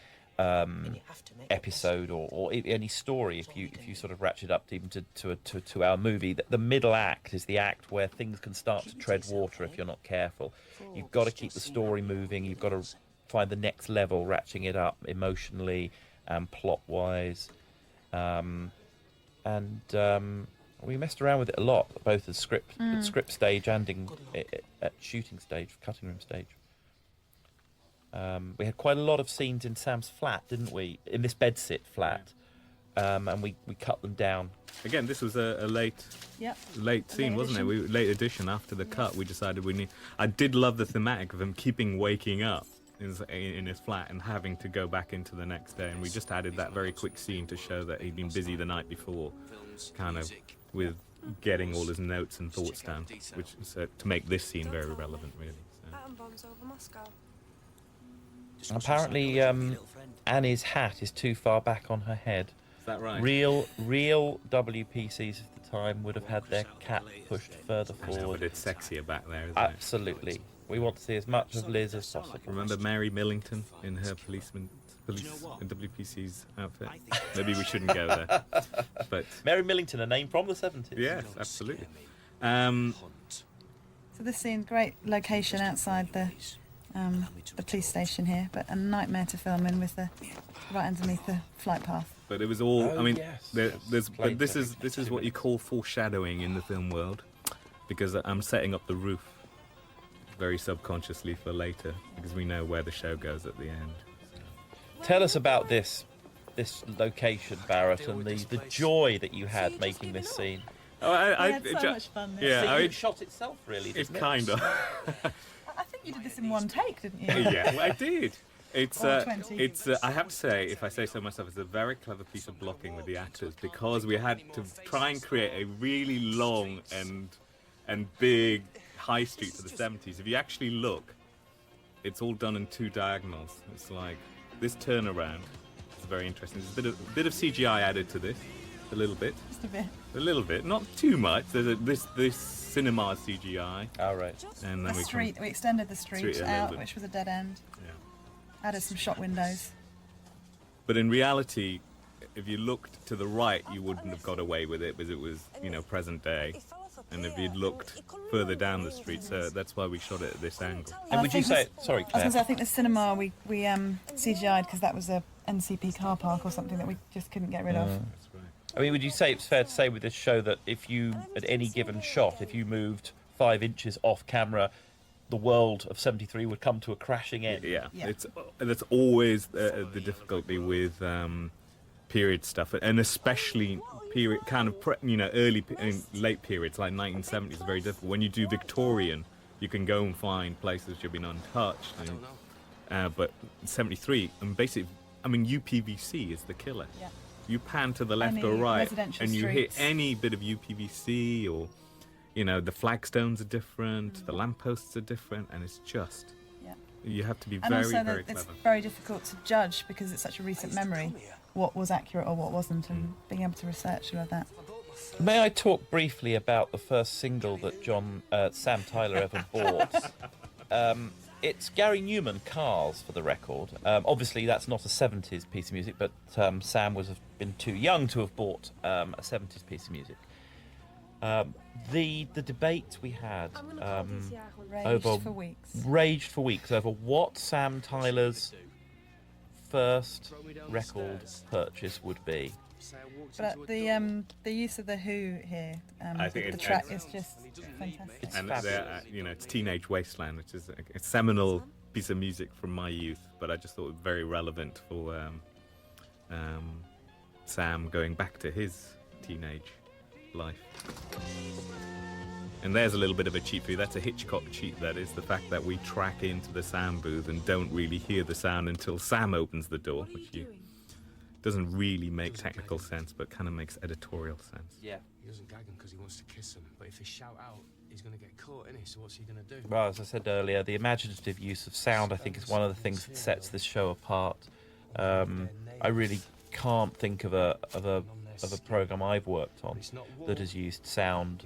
episode or any story. If you sort of ratchet up even to a 2-hour movie, the middle act is the act where things can start to tread water if you're not careful. You've got to keep the story moving. You've got to find the next level, ratcheting it up emotionally and plot-wise. We messed around with it a lot, both at script stage and at shooting stage, cutting room stage. We had quite a lot of scenes in Sam's flat, didn't we? In this bedsit flat, and we cut them down. Again, this was a late scene, wasn't it? Late edition. After the cut, we decided we need. I did love the thematic of him keeping waking up in his flat and having to go back into the next day, and we just added that very quick scene to show that he'd been busy the night before, kind of with getting all his notes and thoughts down, which to make this scene very relevant, really. So. Apparently, Annie's hat is too far back on her head. Is that right? Real WPCs of the time would have had their cap pushed further forward. I know, but it's sexier back there, isn't Absolutely. it? We want to see as much of Liz as possible. Remember Mary Millington in her police WPC's outfit? Maybe we shouldn't go there. But Mary Millington, a name from the 70s. Yes, absolutely. So this scene, great location outside the police station here, but a nightmare to film in with the right underneath the flight path. But it was all. I mean, yes. but this is what you call foreshadowing in the film world, because I'm setting up the roof very subconsciously for later, because we know where the show goes at the end. Tell us about this location, Barrett, and the joy that you had making this scene. Oh, I had so much fun. The shot itself, really. It's kind of. I think you did this in one take, didn't you? Yeah, well, I did. It's Or 20. I have to say, if I say so myself, it's a very clever piece of blocking with the actors, because we had to try and create a really long and big high street for the 70s. If you actually look, it's all done in two diagonals. It's like this turnaround. It's very interesting. There's a bit of CGI added to this, a little bit. Just a bit. A little bit, not too much. There's this cinema CGI. All right. And then we extended the street out, which was a dead end. Yeah. Added some shot windows. But in reality, if you looked to the right, you wouldn't have got away with it, because it was, present day. And if you'd looked further down the street, so that's why we shot it at this angle. And would you say, sorry, Claire. I was going to say, I think the cinema we CGI'd because that was a NCP car park or something that we just couldn't get rid of. That's right. I mean, would you say it's fair to say with this show that if you, at any given shot, if you moved 5 inches off camera, the world of 73 would come to a crashing end? Yeah. That's always the difficulty with period stuff, and especially period kind of early and late periods like 1970s is very difficult. When you do Victorian, you can go and find places which have been untouched, but 73 and basically, UPVC is the killer. Yeah. You pan to the left or right and you hit any bit of UPVC, or the flagstones are different, the lampposts are different, and it's just you have to be and very, also very clever. It's very difficult to judge because it's such a recent memory what was accurate or what wasn't, and being able to research all of that. May I talk briefly about the first single that Sam Tyler ever bought? It's Gary Newman, Cars, for the record. Obviously, that's not a 70s piece of music, but Sam would have been too young to have bought a 70s piece of music. The debate we had raged for weeks over what Sam Tyler's first record purchase would be. But the use of the Who here, I think the track is just fantastic. It's Teenage Wasteland, which is a seminal piece of music from my youth, but I just thought it was very relevant for Sam going back to his teenage life. And there's a little bit of a cheat for you. That's a Hitchcock cheat, that is, the fact that we track into the sound booth and don't really hear the sound until Sam opens the door, which doesn't really make technical sense, but kind of makes editorial sense. Yeah. He doesn't gag him because he wants to kiss him, but if they shout out, he's going to get caught, isn't he? So what's he going to do? Well, as I said earlier, the imaginative use of sound, I think, is one of the things that sets this show apart. I really can't think of a program I've worked on that has used sound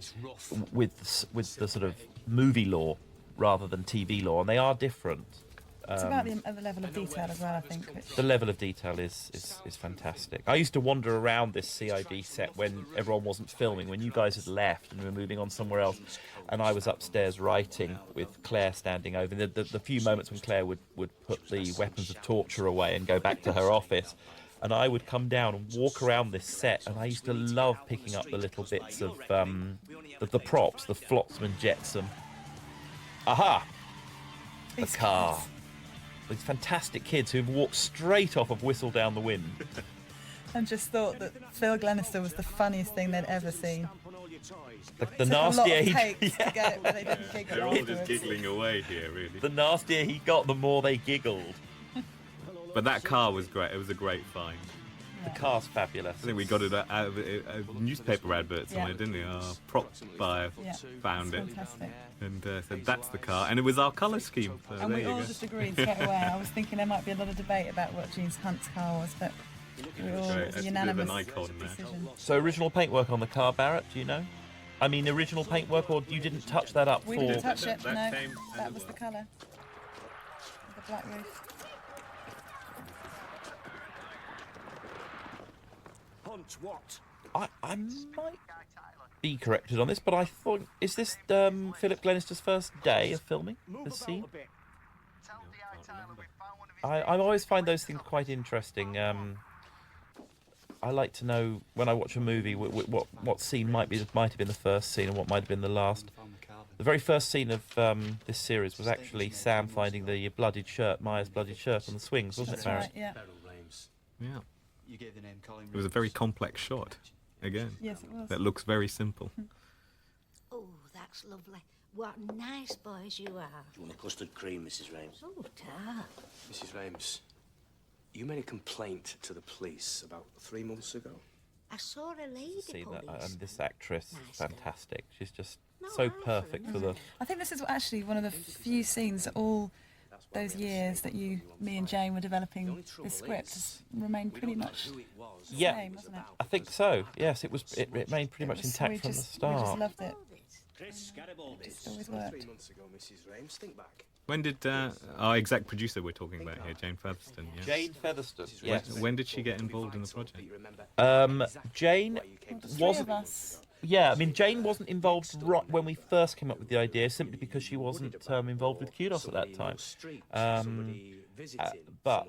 with the sort of movie law rather than TV law, and they are different. It's about the level of detail as well, I think. The level of detail is fantastic. I used to wander around this CID set when everyone wasn't filming, when you guys had left and we were moving on somewhere else, and I was upstairs writing with Claire standing over. The few moments when Claire would put the weapons of torture away and go back to her office, and I would come down and walk around this set, and I used to love picking up the little bits of the props, the flotsam and jetsam. Aha! The car. These fantastic kids who've walked straight off of Whistle Down the Wind. And just thought that Phil Glenister was the funniest thing they'd ever seen. The nastier he They're all just giggling away here, really. The nastier he got, the more they giggled. But that car was great. It was a great find. The car's fabulous. I think we got it out of a newspaper advert somewhere, didn't we? Our prop buyer found it. Fantastic. And said, that's the car. And it was our colour scheme. So And we all just agreed straight away. I was thinking there might be a lot of debate about what Gene Hunt's car was, but we all, it was a unanimous decision. So original paintwork on the car, Barrett, do you know? I mean, original paintwork, or you didn't touch that up We for... didn't touch it, no. That was the colour. The black roof. What? I might be corrected on this, but I thought, is this Philip Glenister's first day of filming this scene? I always find those things quite interesting. I like to know when I watch a movie what scene might have been the first scene and what might have been the last. The very first scene of this series was actually Sam finding the bloodied shirt, Maya's bloodied shirt on the swings, wasn't it, Barrett? Right, yeah. Yeah. It was a very complex shot, again. Yes, it was. That looks very simple. Oh, that's lovely. What nice boys you are. Do you want a custard cream, Mrs. Rames? Oh, tart. Mrs. Rames, you made a complaint to the police about 3 months ago. I saw a lady See police. that, and this actress is fantastic. She's just so perfect for the... I think this is actually one of the few scenes that all those years that me and Jane were developing this script has remained pretty much the same, wasn't it? I think so. Yes, it remained pretty much intact from the start. We just loved it. Chris, get aboard It this. just always worked. 3 months ago, Mrs. Rames, think back. When did our exec producer we're talking about here, Jane Featherston? Yeah. Jane Featherston, yes. When did she get involved in the project? Jane wasn't... Three of us. Yeah, I mean, Jane wasn't involved right when we first came up with the idea, simply because she wasn't involved with Kudos at that time. But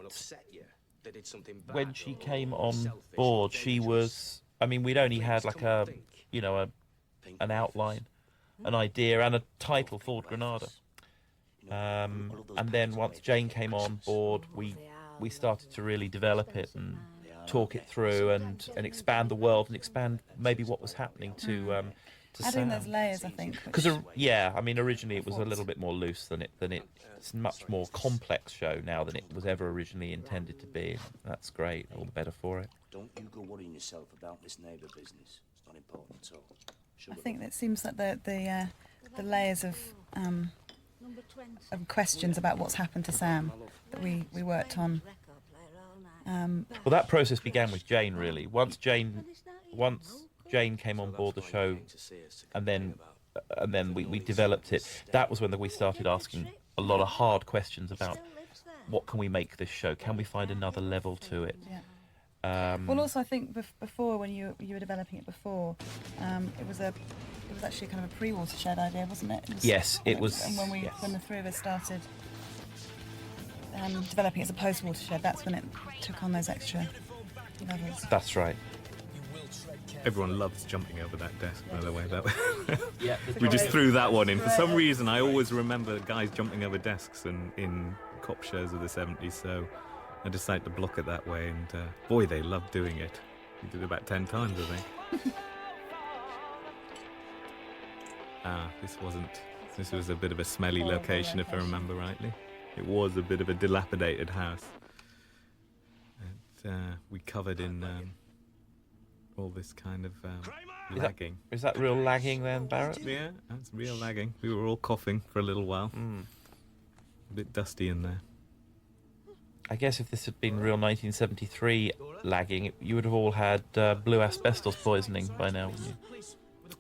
when she came on board, she was... I mean, we'd only had like an outline, an idea, and a title, Ford Granada. And then once Jane came on board, we started to really develop it and talk it through and expand the world and expand maybe what was happening to Adding Sam. those layers, I think. Because I mean, originally it was a little bit more loose than it's a much more complex show now than it was ever originally intended to be. That's great. All the better for it. Don't you go worrying yourself about this neighbour business. It's not important at all. I think that seems like the layers of questions about what's happened to Sam that we worked on. Well, that process began with Jane, really. Once Jane came on board the show, and then we developed it. That was when we started asking a lot of hard questions about what can we make this show? Can we find another level to it? Yeah. Well, also I think before when you were developing it before, it was actually kind of a pre-Watershed idea, wasn't it? Yes, it was. And when the three of us started developing it as a post-Watershed, that's when it took on those extra levels. That's right. Everyone loves jumping over that desk, by the way. Yeah, we just threw that one in. For some reason, I always remember guys jumping over desks in cop shows of the 70s, so I decided to block it that way, and boy, they loved doing it. We did it about 10 times, I think. This was a bit of a smelly location, if I remember rightly. It was a bit of a dilapidated house. And, we covered in all this kind of lagging. Is that real lagging then, Barrett? Yeah, that's real lagging. We were all coughing for a little while. A bit dusty in there. I guess if this had been real 1973 lagging, you would have all had blue asbestos poisoning by now, wouldn't you?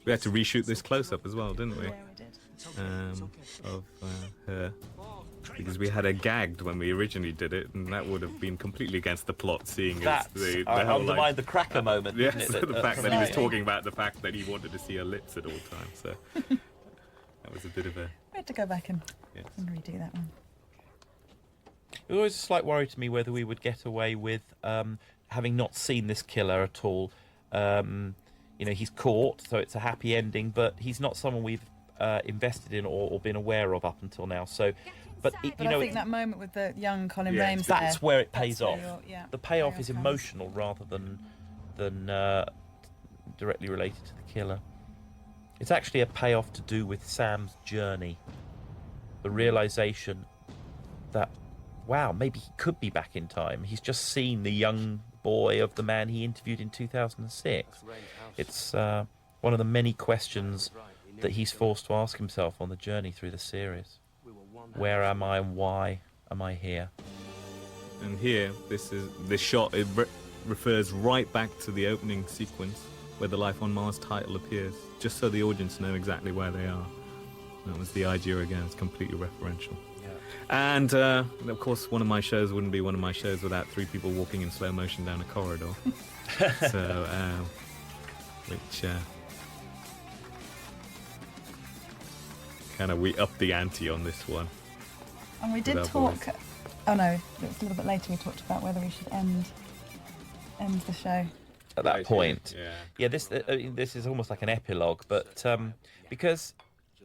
We had to reshoot this close-up as well, didn't we? Yeah, we did. of her, because we had her gagged when we originally did it, and that would have been completely against the plot, seeing as the whole, undermined the cracker moment, yes, didn't it? the fact that he was talking about the fact that he wanted to see her lips at all times. So that was a bit of a... We had to go back and redo that one. It was always a slight worry to me whether we would get away with, having not seen this killer at all. You know, he's caught, so it's a happy ending, but he's not someone we've invested in or been aware of up until now. So, but I think that moment with the young Colin Rames, that's where it pays off. Yeah, the payoff is emotional rather than directly related to the killer. It's actually a payoff to do with Sam's journey, the realization that, wow, maybe he could be back in time. He's just seen the young boy of the man he interviewed in 2006. It's one of the many questions that he's forced to ask himself on the journey through the series. Where am I and why am I here? And here, this shot, it refers right back to the opening sequence where the Life on Mars title appears, just so the audience know exactly where they are. That was the idea again, it's completely referential. And, of course, one of my shows wouldn't be one of my shows without three people walking in slow motion down a corridor. So, which kind of we upped the ante on this one. And we did talk... Oh, no, it was a little bit later we talked about whether we should end the show. At that point. Yeah, this is almost like an epilogue, but because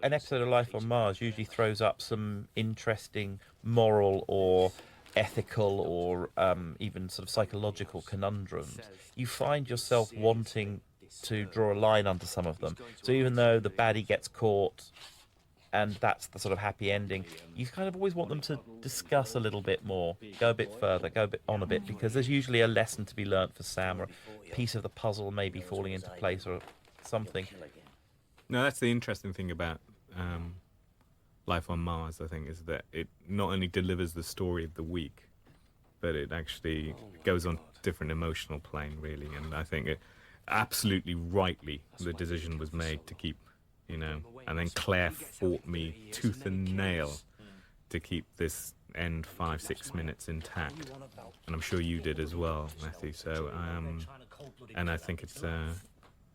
an episode of Life on Mars usually throws up some interesting moral or ethical or even sort of psychological conundrums, you find yourself wanting to draw a line under some of them. So even though the baddie gets caught and that's the sort of happy ending, you kind of always want them to discuss a little bit more, go a bit further, go a bit, because there's usually a lesson to be learnt for Sam, or a piece of the puzzle maybe falling into place or something. No, that's the interesting thing about Life on Mars, I think, is that it not only delivers the story of the week, but it actually goes on a different emotional plane, really. And I think it absolutely rightly the decision was made to keep, you know, and then Claire fought me tooth and nail to keep this end 5-6 minutes intact, and I'm sure you did as well, Matthew. So, and I think it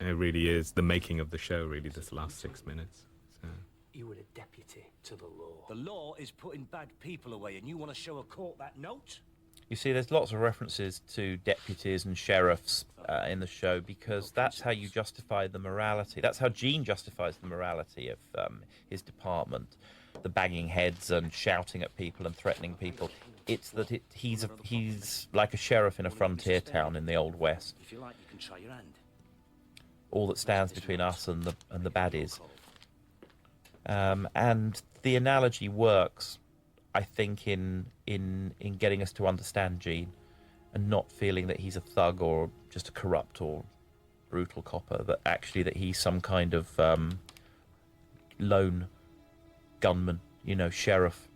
really is the making of the show, really, this last 6 minutes. So. You were a deputy to the law. The law is putting bad people away, and you want to show a court that note? You see, there's lots of references to deputies and sheriffs in the show, because that's how you justify the morality. That's how Gene justifies the morality of his department. The banging heads and shouting at people and threatening people. It's that he's like a sheriff in a frontier town in the Old West. If you like, you can try your hand. All that stands between us and the baddies. And the analogy works, I think, in getting us to understand Gene and not feeling that he's a thug or just a corrupt or brutal copper, but actually that he's some kind of lone gunman, you know, sheriff,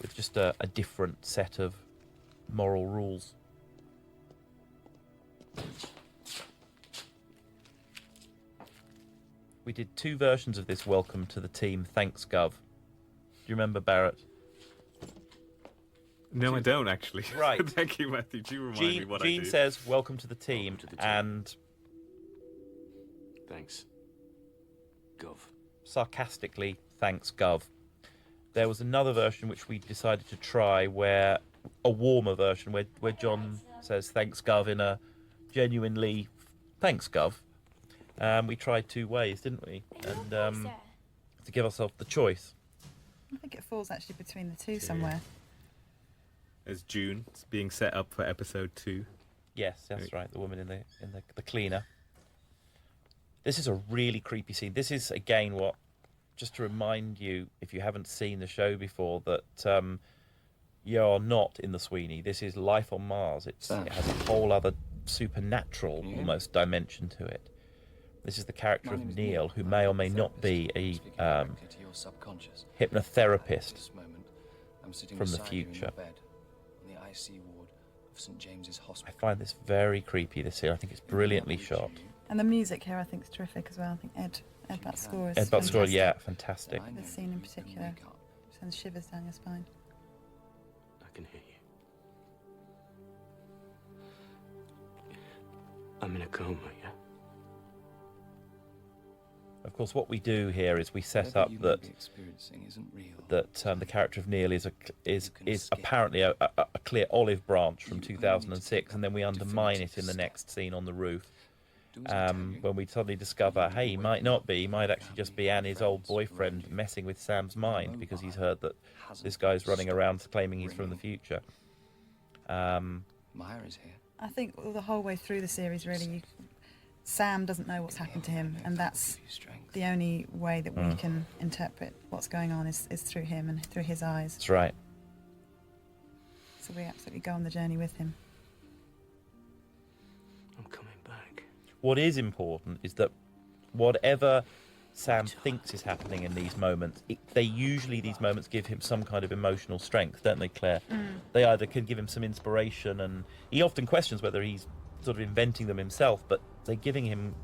with just a different set of moral rules. We did 2 versions of this Welcome to the Team, Thanks Gov. Do you remember, Barrett? No, I don't, actually. Right. Thank you, Matthew. Do you remind me what Gene I do? says, welcome to the team, and... Thanks, Gov. Sarcastically, thanks, Gov. There was another version which we decided to try, where a warmer version, where John says, thanks, Gov, in a genuinely, thanks, Gov. We tried 2 ways, didn't we? And to give ourselves the choice. I think it falls actually between the two somewhere. As June, it's being set up for episode 2. Yes, that's right. The woman in the cleaner. This is a really creepy scene. This is again just to remind you, if you haven't seen the show before, that you're not in the Sweeney. This is Life on Mars. It has a whole other supernatural almost dimension to it. This is the character of Neil, who may or may not be a hypnotherapist from the future. I find this very creepy, this here. I think it's brilliantly shot. And the music here I think is terrific as well. I think Ed Butt's score is Ed Butt's score, yeah, fantastic. fantastic. The scene in particular sends shivers down your spine. I can hear you. I'm in a coma, yeah? Of course, what we do here is we set up that the character of Neil is apparently a clear olive branch from 2006, and then we undermine it in the next scene on the roof. When we suddenly discover, hey, he might not be, he might actually just be Annie's old boyfriend messing with Sam's mind because he's heard that this guy's running around claiming he's from the future. Myra's here. I think the whole way through the series, really, Sam doesn't know what's happened to him, and that's the only way that we can interpret what's going on is through him and through his eyes. That's right. So we absolutely go on the journey with him. I'm coming back. What is important is that whatever Sam thinks is happening in these moments, these moments give him some kind of emotional strength, don't they, Claire? They either can give him some inspiration, and he often questions whether he's sort of inventing them himself, but they give him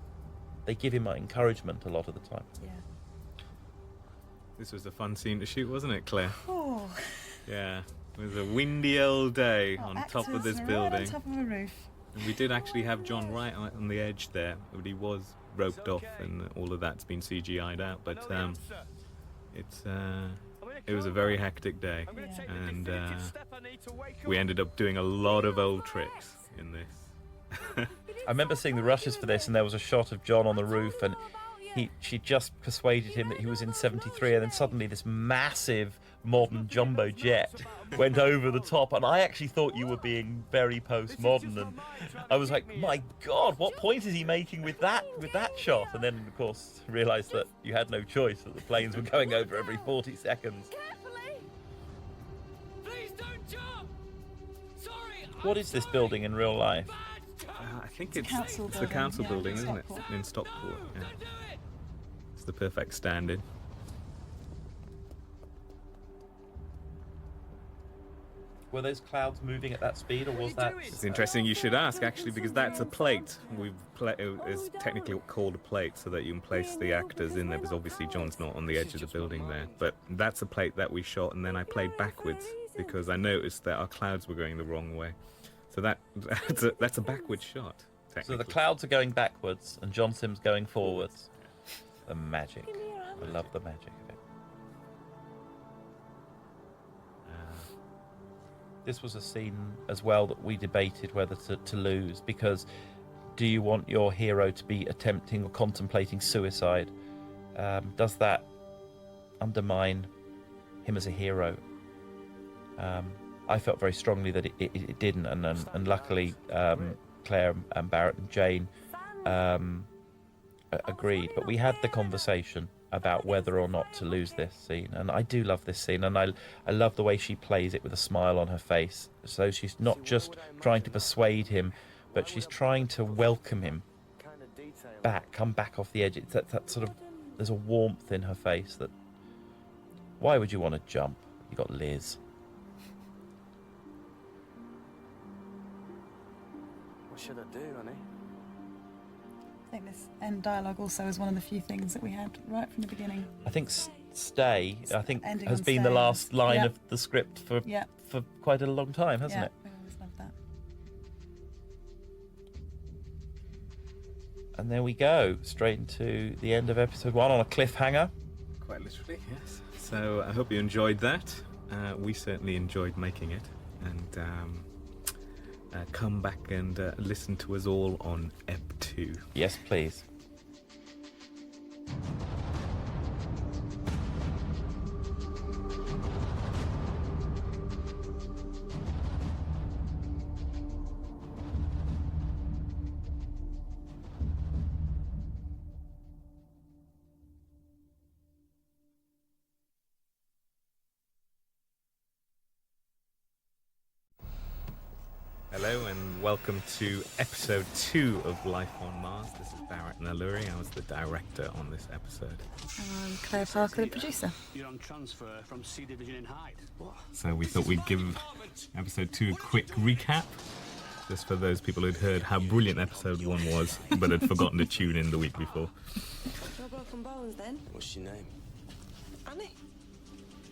encouragement a lot of the time. Yeah. This was a fun scene to shoot, wasn't it, Claire? Oh. Yeah. It was a windy old day on top of this building. Right on top of a roof. And we did actually have John right on the edge there, but he was roped off, and all of that's been CGI'd out. But it was a very hectic day, and we ended up doing a lot of old tricks in this. I remember seeing the rushes for this, and there was a shot of John on the roof, and she just persuaded him that he was in 73, and then suddenly this massive modern jumbo jet went over the top, and I actually thought you were being very postmodern, and I was like, my God, what point is he making with that shot? And then, of course, realised that you had no choice, that the planes were going over every 40 seconds. Please don't jump! Sorry, What is this building in real life? I think it's the council building, isn't it? In Stockport. Yeah. It's the perfect stand-in. Were those clouds moving at that speed, or was that... It's interesting you should ask, actually, because that's a plate. It's technically called a plate so that you can place the actors in there, because obviously John's not on the edge of the building there. But that's a plate that we shot, and then I played backwards because I noticed that our clouds were going the wrong way. So that's a backwards shot. So the clouds are going backwards and John Simm's going forwards. The magic. I love the magic of it. This was a scene as well that we debated whether to lose, because do you want your hero to be attempting or contemplating suicide? Does that undermine him as a hero? I felt very strongly that it didn't, and luckily Claire and Barrett and Jane agreed. But we had the conversation about whether or not to lose this scene, and I do love this scene, and I love the way she plays it with a smile on her face. So she's not just trying to persuade him, but she's trying to welcome him back, come back off the edge. It's that sort of, there's a warmth in her face that, why would you want to jump? You got Liz. What should I do, honey? I think this end dialogue also is one of the few things that we had right from the beginning. I think stay, Ending has on been the stay. last line Yep. of the script for Yep. quite a long time, hasn't it? We always loved that. And there we go, straight into the end of episode 1 on a cliffhanger. Quite literally, yes. So I hope you enjoyed that. We certainly enjoyed making it, and come back and listen to us all on Ep 2. Yes, please. Hello and welcome to episode 2 of Life on Mars. This is Barrett Naluri. I was the director on this episode. And I'm Claire Parker, the producer. You're on transfer from C Division in Hyde. What? So we thought we'd give episode 2 a quick recap. just for those people who'd heard how brilliant episode 1 was, but had forgotten to tune in the week before. No broken bones then? What's your name? Annie?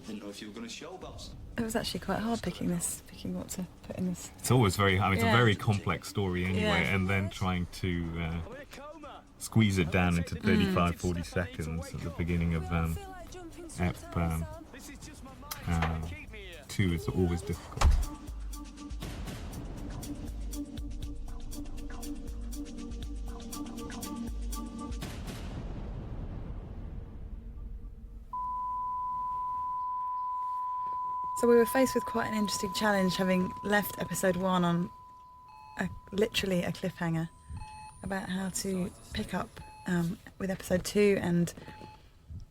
Didn't know if you were going to show, boss. It was actually quite hard picking what to put in this. It's always very hard. It's Yeah. a very complex story anyway, Yeah. and then trying to squeeze it down into 35, 40 seconds at the beginning of Ep 2 is always difficult. So we were faced with quite an interesting challenge, having left episode 1 on literally a cliffhanger about how to pick up with episode 2 and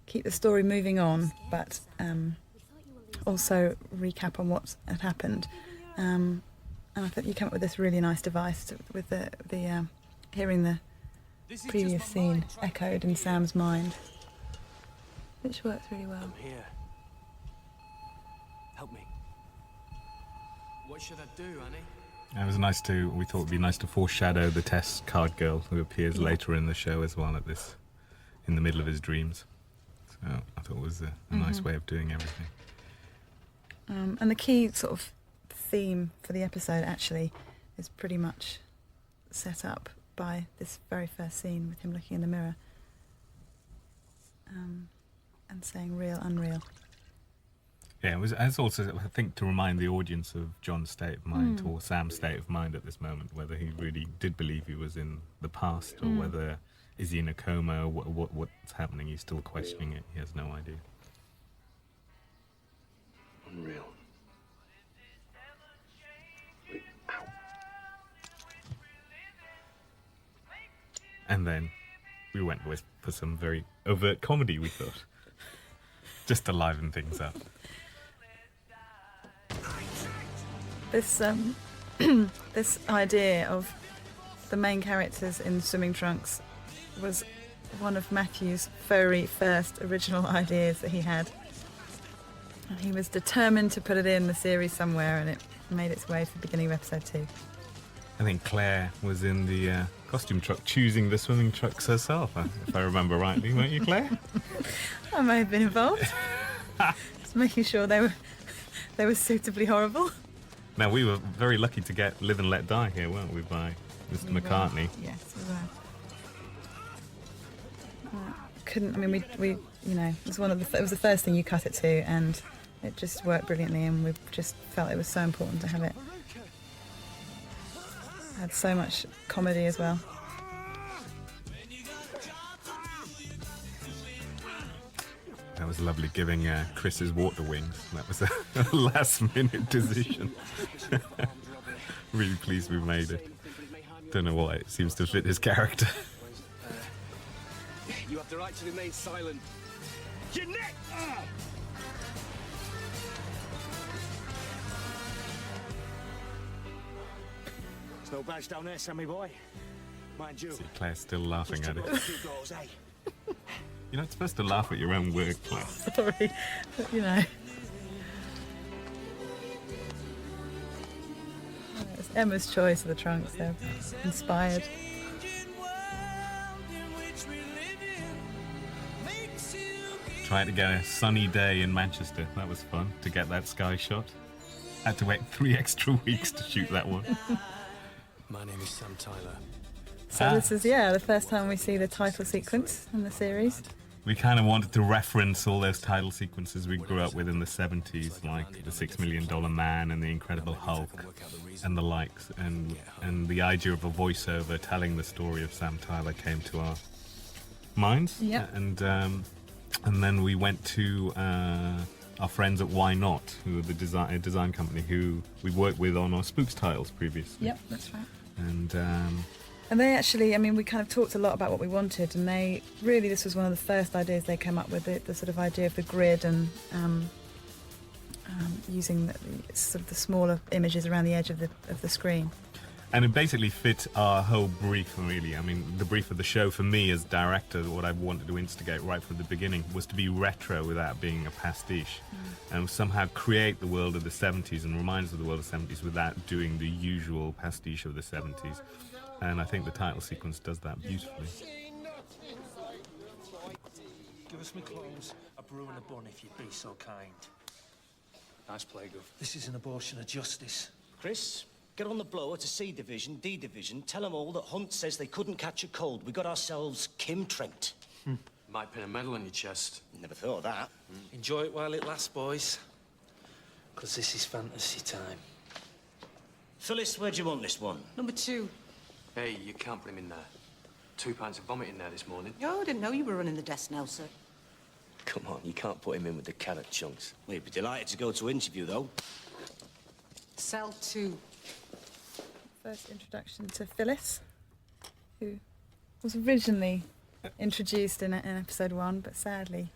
keep the story moving on, but also recap on what had happened. And I thought you came up with this really nice device with the hearing the previous scene echoed in Sam's mind, which works really well. I'm here. Help me. What should I do, Annie? It was nice we thought it'd be nice to foreshadow the test card girl who appears later in the show as well in the middle of his dreams. So I thought it was a nice way of doing everything. And the key sort of theme for the episode actually is pretty much set up by this very first scene with him looking in the mirror and saying real, unreal. Yeah, it was also, I think, to remind the audience of John's state of mind or Sam's state of mind at this moment, whether he really did believe he was in the past or whether is he in a coma, or what's happening. He's still questioning it. He has no idea. Unreal. Wait, ow. And then we went for some very overt comedy, we thought, just to liven things up. This this idea of the main characters in swimming trunks was one of Matthew's very first original ideas that he had. And he was determined to put it in the series somewhere, and it made its way to the beginning of episode 2. I think Claire was in the costume truck choosing the swimming trunks herself, if I remember rightly, weren't you, Claire? I may have been involved. Just making sure they were suitably horrible. Now, we were very lucky to get Live and Let Die here, weren't we, by Mr. McCartney? Yes, we were. Couldn't, I mean, we you know, it was the first thing you cut it to, and it just worked brilliantly, and we just felt it was so important to have it. Had so much comedy as well. That was lovely, giving Chris's water wings. That was a last-minute decision. Really pleased we made it. Don't know why, it seems to fit his character. You have the right to remain silent. Your neck! There's no badge down there, Sammy boy. Mind you. See, Claire's still laughing at it. Doors, eh? You're not supposed to laugh at your own work, Claire. Sorry, but you know. It's Emma's choice of the trunks, they're inspired. Tried to get a sunny day in Manchester. That was fun, to get that sky shot. Had to wait 3 extra weeks to shoot that one. My name is Sam Tyler. So this is, the first time we see the title sequence in the series. We kind of wanted to reference all those title sequences we grew up with in the 70s, like The $6 Million Man and The Incredible Hulk and the likes. And the idea of a voiceover telling the story of Sam Tyler came to our minds. Yep. And then we went to our friends at Why Not, who are the design company who we worked with on our Spooks titles previously. Yep, that's right. And they actually, I mean, we kind of talked a lot about what we wanted, and this was one of the first ideas they came up with, the sort of idea of the grid and using the sort of the smaller images around the edge of the screen. And it basically fit our whole brief, really. I mean, the brief of the show for me as director, what I wanted to instigate right from the beginning was to be retro without being a pastiche, and somehow create the world of the 70s and remind us of the world of the 70s without doing the usual pastiche of the 70s. And I think the title sequence does that beautifully. Give us my clothes, a brew and a bun if you'd be so kind. Nice play, Gov. This is an abortion of justice. Chris, get on the blower to C Division, D Division. Tell them all that Hunt says they couldn't catch a cold. We got ourselves Kim Trent. Might pin a medal on your chest. Never thought of that. Enjoy it while it lasts, boys. Because this is fantasy time. Phyllis, where do you want this one? Number 2. Hey, you can't put him in there. 2 pints of vomit in there this morning. Oh, I didn't know you were running the desk now, sir. Come on, you can't put him in with the carrot chunks. We'd be delighted to go to interview, though. Cell 2. First introduction to Phyllis, who was originally introduced in episode 1, but sadly,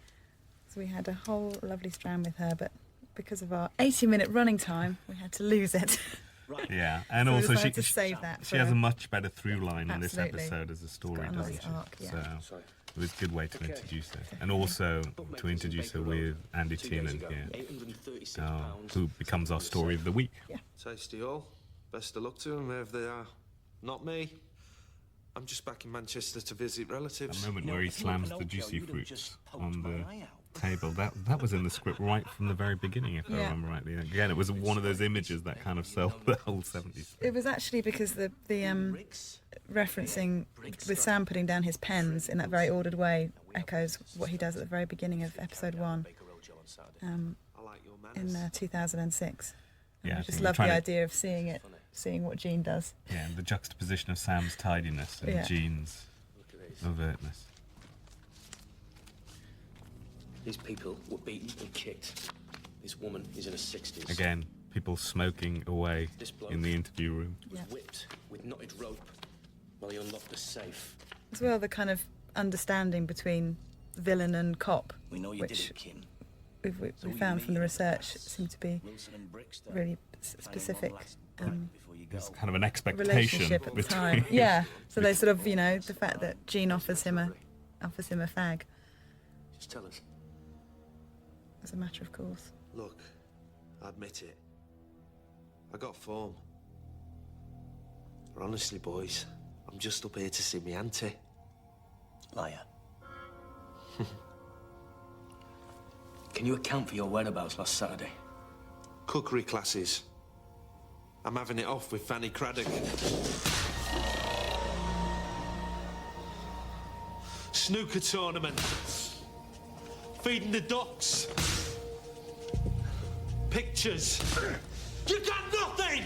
so we had a whole lovely strand with her, but because of our 80-minute running time, we had to lose it. Right. Yeah, and So we also decided to save that she has a much better through line in this Absolutely. episode as a story, It's got a doesn't nice she? arc, yeah. So it was a good way to introduce her, and also to introduce her with Andy Tiernan here, who becomes our story of the week. Yeah. Tasty all. Best of luck to them if they are. Not me. I'm just back in Manchester to visit relatives. A moment where he slams the juicy fruits on the table. That was in the script right from the very beginning, if I remember rightly. Again, it was one of those images that kind of sold the whole 70s. It was actually because the referencing with Sam putting down his pens in that very ordered way echoes what he does at the very beginning of episode 1 in 2006. Yeah, I just love the idea of seeing what Jean does. Yeah, and the juxtaposition of Sam's tidiness and Jean's overtness. These people were beaten and kicked. This woman is in her 60s. Again, people smoking away in the interview room. Was whipped with knotted rope while he unlocked the safe. As well, the kind of understanding between villain and cop, We know you did it, Kim. we found from the research seemed to be really specific. There's kind of an expectation Relationship at the time. Yeah, so they sort of, the fact that Jean offers him a fag Just tell us. as a matter of course. Look, I admit it. I got form. But honestly, boys, I'm just up here to see me auntie. Liar. Can you account for your whereabouts last Saturday? Cookery classes. I'm having it off with Fanny Craddock. Snooker tournament. Feeding the ducks. Pictures. You got nothing!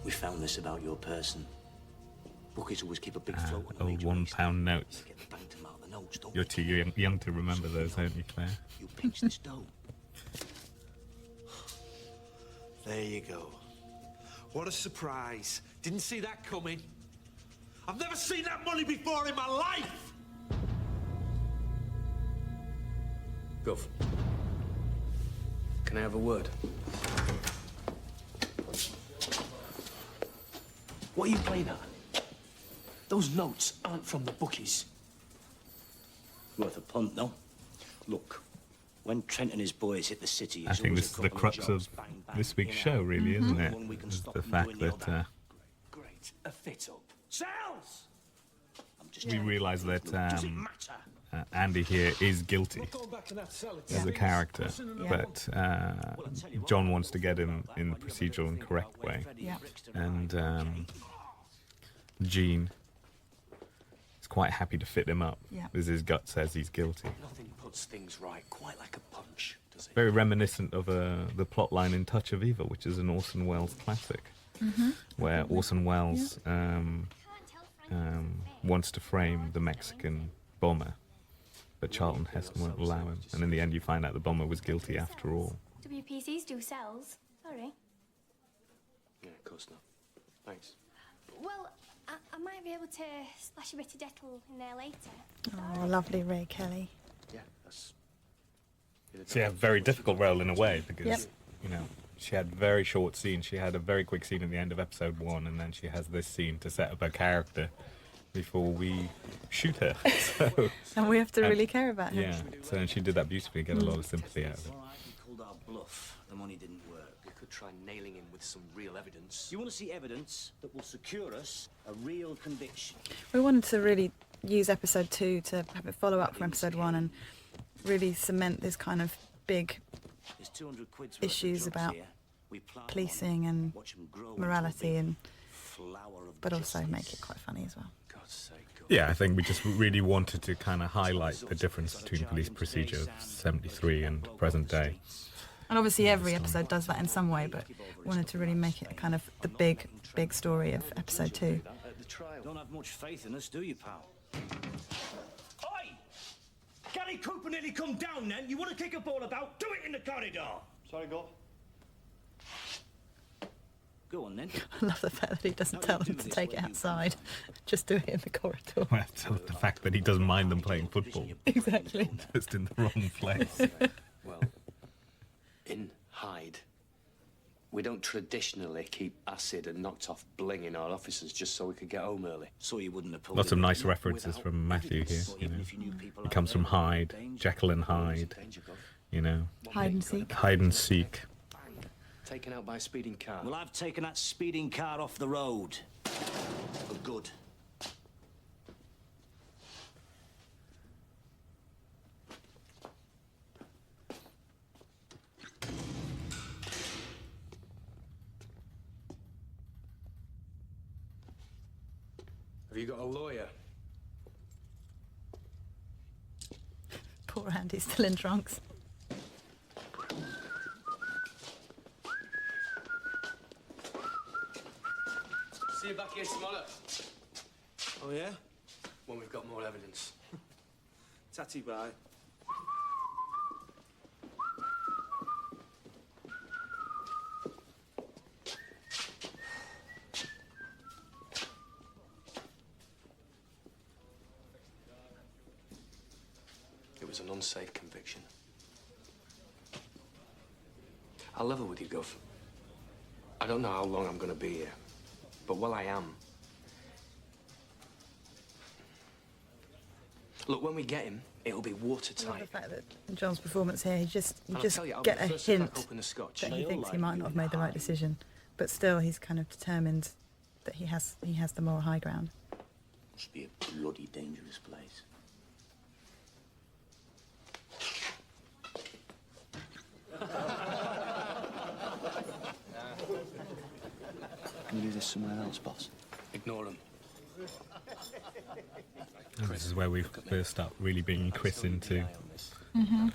We found this about your person. Bookies always keep a big float on the Old major £1 notes. Get banked them out of the notes, don't You're too young to remember those, aren't you, Claire? you pinch this dough. There you go. What a surprise. Didn't see that coming. I've never seen that money before in my life! Gov. Can I have a word? What are you playing at? Those notes aren't from the bookies. Worth a punt, though. Look, when Trent and his boys hit the city... I think this is the crux of this week's show, really, isn't it? Is the fact that Great. A fit-up. Sales! we realise that Andy here is guilty as a character, but John wants to get him in the procedural and correct way. And Jean is quite happy to fit him up, because his gut says he's guilty. Nothing puts things right quite like a punch, does it? Very reminiscent of the plotline in Touch of Evil, which is an Orson Welles classic, where Orson Welles wants to frame the Mexican bomber, but Charlton Heston won't allow him, and in the end you find out the bomber was guilty after all. WPCs do cells. Sorry. Yeah, of course not. Thanks. Well, I might be able to splash a bit of Dettol in there later. Oh, lovely Ray Kelly. Yeah, that's She had a very difficult role in a way because, Yep. you know, she had very short scenes. She had a very quick scene at the end of episode 1, and then she has this scene to set up her character before we shoot her. So, And we have to really care about her. yeah, so and she did that beautifully, get a lot of sympathy out of it. All right, we called our bluff. The money didn't work. We could try nailing him with some real evidence. You want to see evidence that will secure us a real conviction? We wanted to really use episode 2 to have a follow up from episode 1 and really cement this kind of big There's 200 quid's worth of issues drugs about here. We plant policing and watch 'em grow morality, and flower of but also justice. make it quite funny as well. God's sake. Yeah, I think we just really wanted to kind of highlight the difference between police procedure of 73 and present day. And obviously every episode does that in some way, but wanted to really make it kind of the big story of episode 2. At the trial. Don't have much faith in us, do you, pal? Oi! Gary Cooper nearly come down then. You want to kick a ball about? Do it in the corridor. Sorry, go. Go on then. I love the fact that he doesn't tell them to take it outside, just do it in the corridor. Well, so the fact that he doesn't mind them playing football. Exactly. Just in the wrong place. Well, in Hyde, we don't traditionally keep acid and knocked off bling in our offices just so we could get home early. So you wouldn't have pulled Lots of it nice in references without from Matthew here. evidence. You know, Even if you knew people he out comes there from who were in Hyde, danger, Jekyll and Hyde. You know, Hide and seek. hide and seek. Taken out by a speeding car. Well, I've taken that speeding car off the road. For good. Have you got a lawyer? Poor Andy's still in trunks. See you back here tomorrow. Oh, yeah? When we've got more evidence. Tatty bye. It was an unsafe conviction. I'll level with you, Gov. I don't know how long I'm going to be here, but while I am... Look, when we get him, it'll be I love watertight. the fact that in John's performance here, you just And I'll tell you, I'll be get the a first to crack hint open the scotch. that he They'll thinks he like might you not have in made the right Hyde. decision, but still he's kind of determined that he has the moral high ground. Must be a bloody dangerous place. Can you do this somewhere else, boss? Ignore him. And this is where we first start really bringing Chris into Mm-hmm.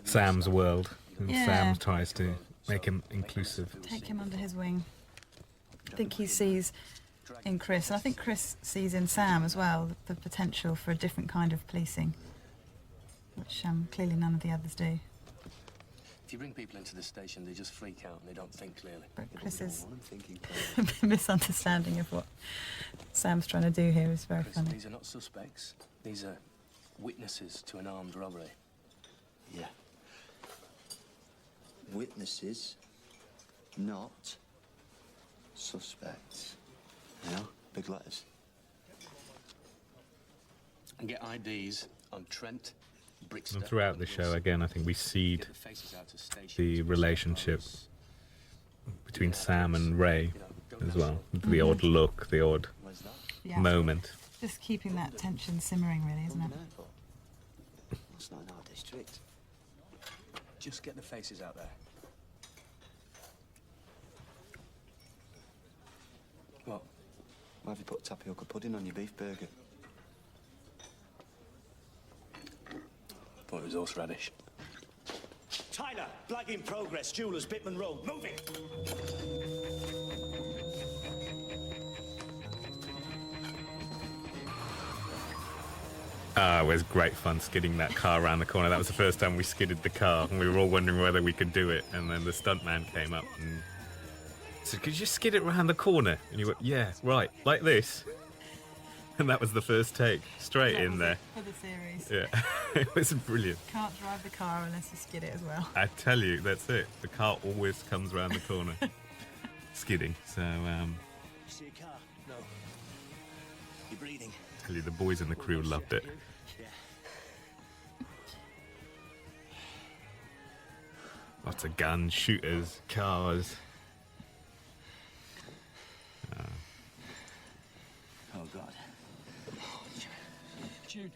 Sam's world. And Yeah. Sam tries to make him inclusive. Take him under his wing. I think he sees in Chris, and I think Chris sees in Sam as well, the potential for a different kind of policing, which clearly none of the others do. If you bring people into the station, they just freak out and they don't think clearly. But Yeah, Chris's we don't want them thinking clearly. misunderstanding of what Sam's trying to do here is very Chris, funny. these are not suspects. These are witnesses to an armed robbery. Yeah. Witnesses, not suspects. You know, big letters. And get IDs on Trent, Brixton. And throughout the show, again, I think we seed Get the faces out to stations. the relationship between Sam and Ray as well. The odd look, the odd Yeah. moment. Just keeping that tension simmering, really, isn't it? That's not in our district. Just get the faces out there. What? Why have you put tapioca pudding on your beef burger? Thought it was horseradish. Tyler, flag in progress. Jewelers, Bitman Road. Move it. It was great fun skidding that car around the corner. That was the first time we skidded the car, and we were all wondering whether we could do it. And then the stuntman came up and said, "Could you just skid it around the corner?" And you went, "Yeah, right, like this." And that was the first take, straight in there. For the series. Yeah, it was brilliant. Can't drive the car unless you skid it as well. I tell you, that's it. The car always comes around the corner. Skidding, so... You see a car? No. You're breathing. I tell you, the boys in the crew loved it. Yeah. Lots of guns, shooters, cars. Oh, God. June.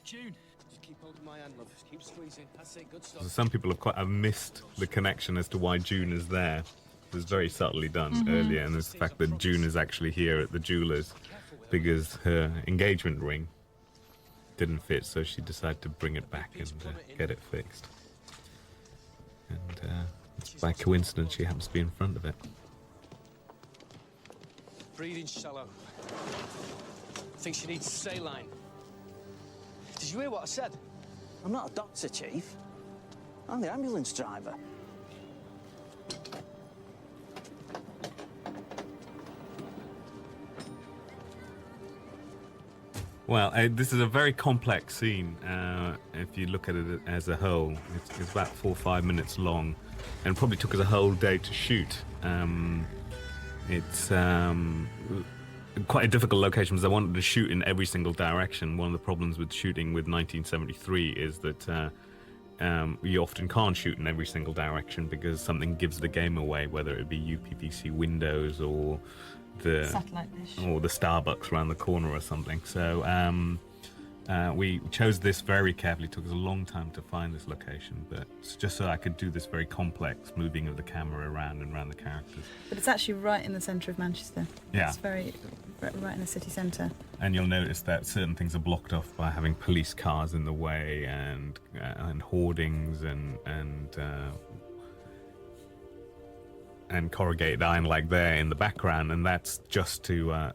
June. Just keep holding my hand, love. Just keep squeezing. That's it. Good stuff. So some people have missed the connection as to why June is there. It was very subtly done earlier, and there's the fact that June is actually here at the jeweller's because her engagement ring didn't fit, so she decided to bring it back and get it fixed. And by coincidence, she happens to be in front of it. Breathing shallow. I think she needs saline. Did you hear what I said? I'm not a doctor, Chief. I'm the ambulance driver. Well, this is a very complex scene. If you look at it as a whole, it's about 4 or 5 minutes long, and probably took us a whole day to shoot. It's quite a difficult location because I wanted to shoot in every single direction. One of the problems with shooting with 1973 is that you often can't shoot in every single direction because something gives the game away, whether it be UPVC windows or the satellite dish or the Starbucks around the corner or something. So we chose this very carefully. It took us a long time to find this location, but it's just so I could do this very complex moving of the camera around and around the characters. But it's actually right in the centre of Manchester. Yeah. It's right in the city centre. And you'll notice that certain things are blocked off by having police cars in the way and hoardings and corrugated iron like there in the background, and that's just to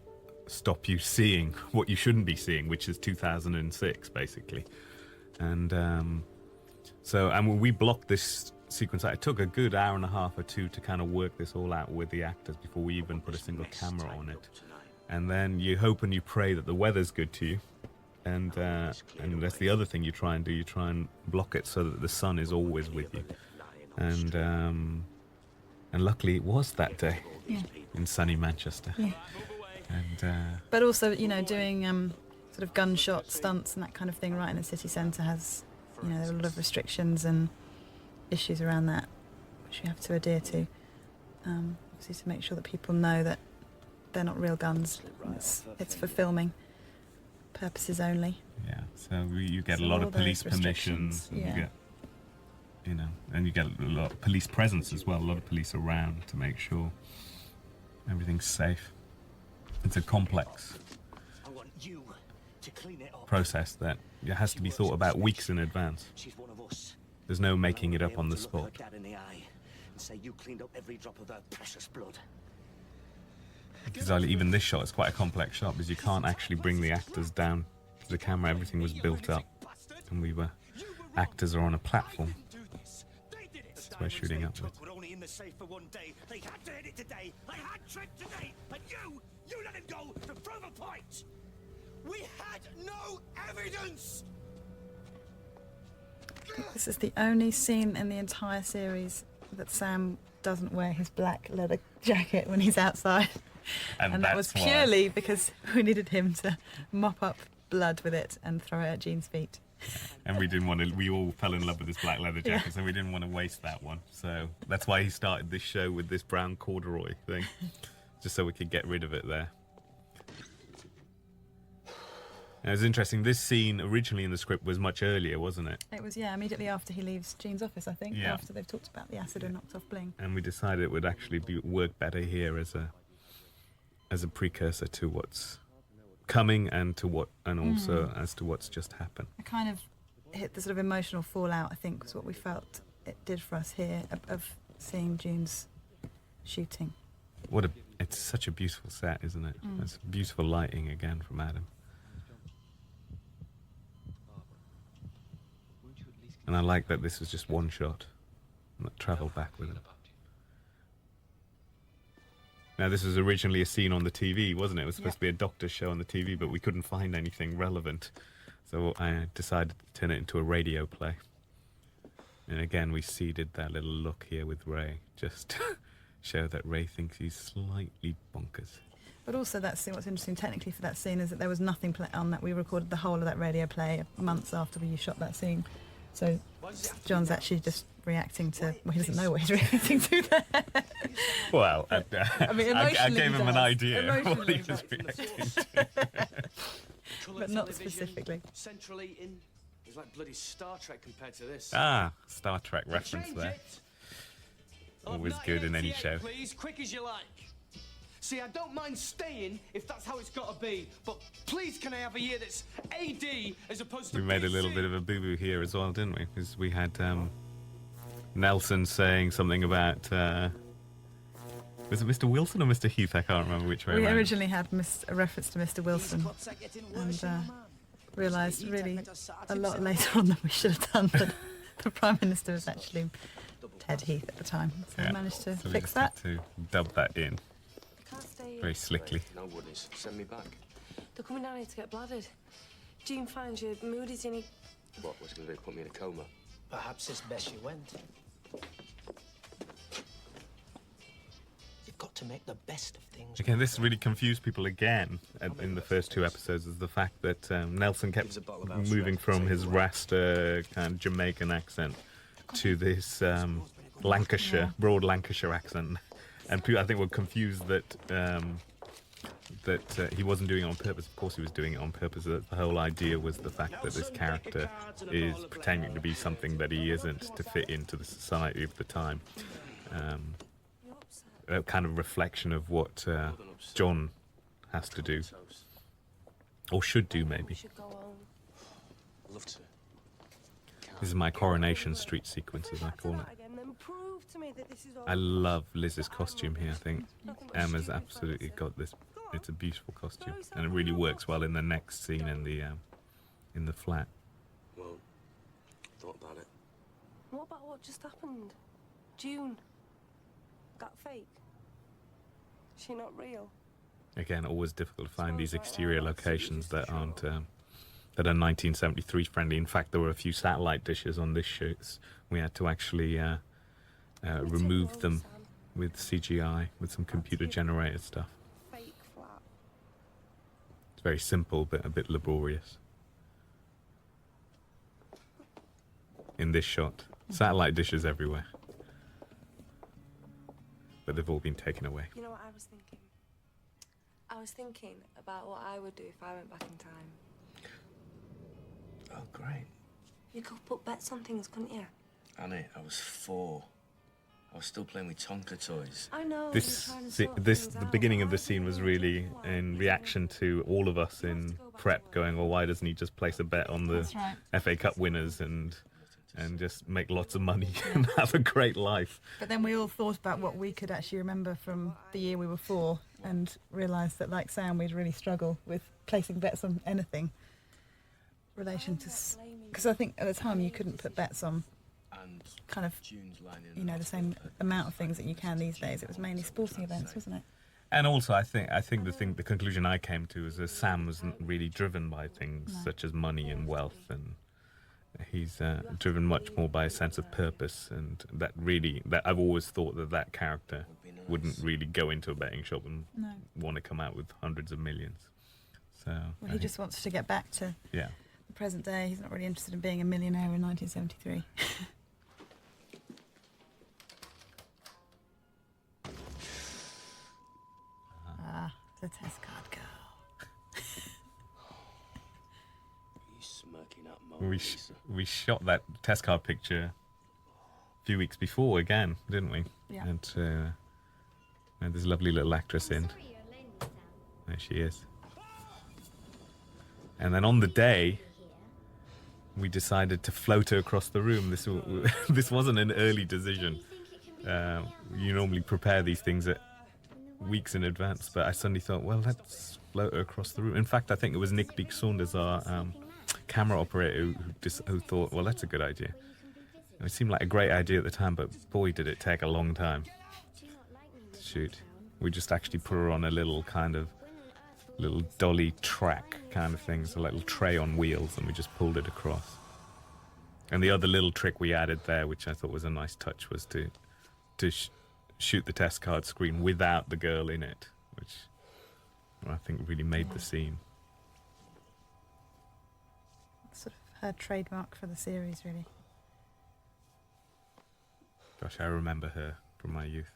stop you seeing what you shouldn't be seeing, which is 2006 basically. And we blocked this sequence out. It took a good hour and a half or two to kind of work this all out with the actors before we even put a single camera on it. And then you hope and you pray that the weather's good to you, and that's the other thing you try and do. You try and block it so that the sun is always with you. And luckily it was that day in sunny Manchester. Yeah. And but also, doing sort of gunshot stunts and that kind of thing right in the city centre has, there are a lot of restrictions and issues around that, which you have to adhere to. Obviously, to make sure that people know that they're not real guns. It's for filming purposes only. Yeah. So you get a lot of police permissions. And yeah. you get, and you get a lot of police presence as well. A lot of police around to make sure everything's safe. It's a complex process that has to be thought about weeks in advance. There's no making it up on the spot. Because even this shot is quite a complex shot because you can't actually bring the actors down to the camera. Everything was built up, and actors are on a platform. That's what we're shooting up with. We're only in the safe for one day. They had to hit it today. They had Trent today, and you let him go to prove a point. We had no evidence. This is the only scene in the entire series that Sam doesn't wear his black leather jacket when he's outside. And that was purely because we needed him to mop up blood with it and throw it at Jean's feet. And we didn't want to, we all fell in love with this black leather jacket, so we didn't want to waste that one. So that's why he started this show with this brown corduroy thing, just so we could get rid of it there. And it was interesting, this scene originally in the script was much earlier, wasn't it? It was, immediately after he leaves Jean's office, I think, after they've talked about the acid and knocked off bling. And we decided it would actually work better here as a precursor to what's coming and also as to what's just happened. It kind of hit the sort of emotional fallout, I think, was what we felt it did for us here, of seeing June's shooting. It's such a beautiful set, isn't it? It's beautiful lighting again from Adam. And I like that this was just one shot and that travelled back with him. Now, this was originally a scene on the TV, wasn't it? It was supposed to be a doctor's show on the TV, but we couldn't find anything relevant. So I decided to turn it into a radio play. And again, we seeded that little look here with Ray, just to show that Ray thinks he's slightly bonkers. But also, that scene, what's interesting technically for that scene is that there was nothing on that. We recorded the whole of that radio play months after we shot that scene. So John's actually just reacting to... Well, he doesn't know what he's reacting to there. Well, I emotionally gave him an idea of what he Emotionally, was reacting to. but not specifically. Central Eating is like bloody Star Trek compared to this. Ah, Star Trek reference there. Always good in any show. Please, quick as you like. See, I don't mind staying if that's how it's got to be, but please can I have a year that's AD as opposed to We made a little BC? bit of a boo-boo here as well, didn't we? Because we had Nelson saying something about... was it Mr. Wilson or Mr. Heath? I can't remember which way We around. originally had a reference to Mr. Wilson, and realised really a lot later on that we should have done that the Prime Minister was actually Ted Heath at the time. So we managed to So we fix just had that. to dub that in very slickly. No worries. Send me back. They're coming down here to get blooded. Jean finds your mood is in it. What was going to do? Put me in a coma? Perhaps it's best you went. You've got to make the best of things. Again, this really confused people again in the first two episodes, is the fact that Nelson kept moving from his Rasta kind of Jamaican accent to this Lancashire, broad Lancashire accent. And people, I think, were confused that he wasn't doing it on purpose. Of course he was doing it on purpose. The whole idea was the fact that this character is pretending to be something that he isn't to fit into the society of the time. A kind of reflection of what John has to do, or should do, maybe. Love to. This is my Coronation Street sequence, as I call it. I love Liz's costume here. I think Emma's absolutely got this. It's a beautiful costume, and it really works well in the next scene in the flat. Well, thought about it. What about what just happened? June. That fake. She not real. Again, always difficult to find these exterior locations that aren't that are 1973 friendly. In fact, there were a few satellite dishes on this shoot. We had to actually remove them with CGI, with some computer-generated stuff. Fake flat. It's very simple, but a bit laborious. In this shot, satellite dishes everywhere. But they've all been taken away. You know what I was thinking? I was thinking about what I would do if I went back in time. Oh, great. You could put bets on things, couldn't you? Annie, I was 4. I was still playing with Tonka toys. I know. The beginning of the scene was really in reaction to all of us in prep going, well, why doesn't he just place a bet on the FA Cup winners and just make lots of money and have a great life? But then we all thought about what we could actually remember from the year we were 4 and realised that, like Sam, we'd really struggle with placing bets on anything relation to... Because I think at the time you couldn't put bets on kind of, you know, the same amount of things that you can these days. It was mainly sporting events, wasn't it? And also, I think the conclusion I came to is that Sam wasn't really driven by things such as money and wealth, and he's driven much more by a sense of purpose, and that I've always thought that character wouldn't really go into a betting shop and want to come out with hundreds of millions. So he just wants to get back to the present day. He's not really interested in being a millionaire in 1973. The test card girl. You smirking at Mona Lisa? We shot that test card picture a few weeks before again, didn't we? Yeah. And had this lovely little actress in. There she is. And then on the day, we decided to float her across the room. This wasn't an early decision. You normally prepare these things at weeks in advance, but I suddenly thought, well, let's float her across the room. In fact, I think it was Nick Beak Saunders, our camera operator, who thought, well, that's a good idea. And it seemed like a great idea at the time, but boy, did it take a long time to shoot. We just actually put her on a little kind of little dolly track kind of thing, so like a little tray on wheels, and we just pulled it across. And the other little trick we added there, which I thought was a nice touch, was to shoot the test card screen without the girl in it, which I think really made the scene. Sort of her trademark for the series, really. Gosh, I remember her from my youth.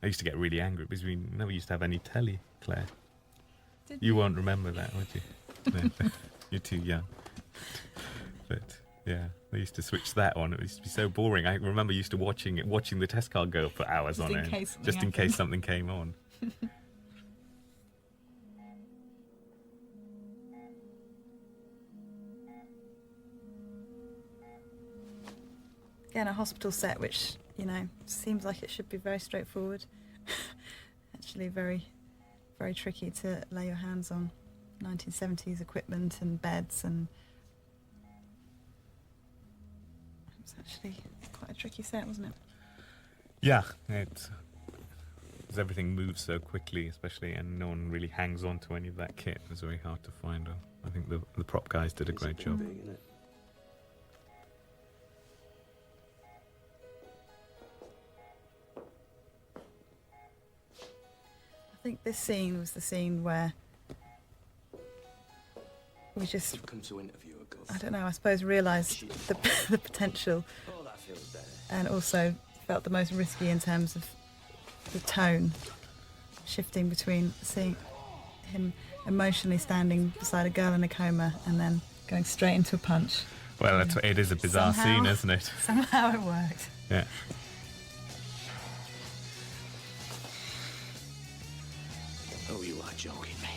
I used to get really angry because we never used to have any telly, Claire. You won't remember that, would you? No, you're too young. But yeah, they used to switch that on. It used to be so boring. I remember used to watching the test card go for hours on end, just in case something came on. Again, a hospital set, which, you know, seems like it should be very straightforward. Actually very, very tricky to lay your hands on. 1970s equipment and beds, and it was actually quite a tricky set, wasn't it? Yeah, because everything moves so quickly, especially, and no one really hangs on to any of that kit. It was very hard to find. I think the prop guys did a great job. I think this scene was the scene where we just, come to interview a girl. I don't know, I suppose realised the potential, and also felt the most risky in terms of the tone, shifting between seeing him emotionally standing beside a girl in a coma and then going straight into a punch. Well, it is a bizarre scene, isn't it? Somehow it worked. Yeah. Oh, you are joking me.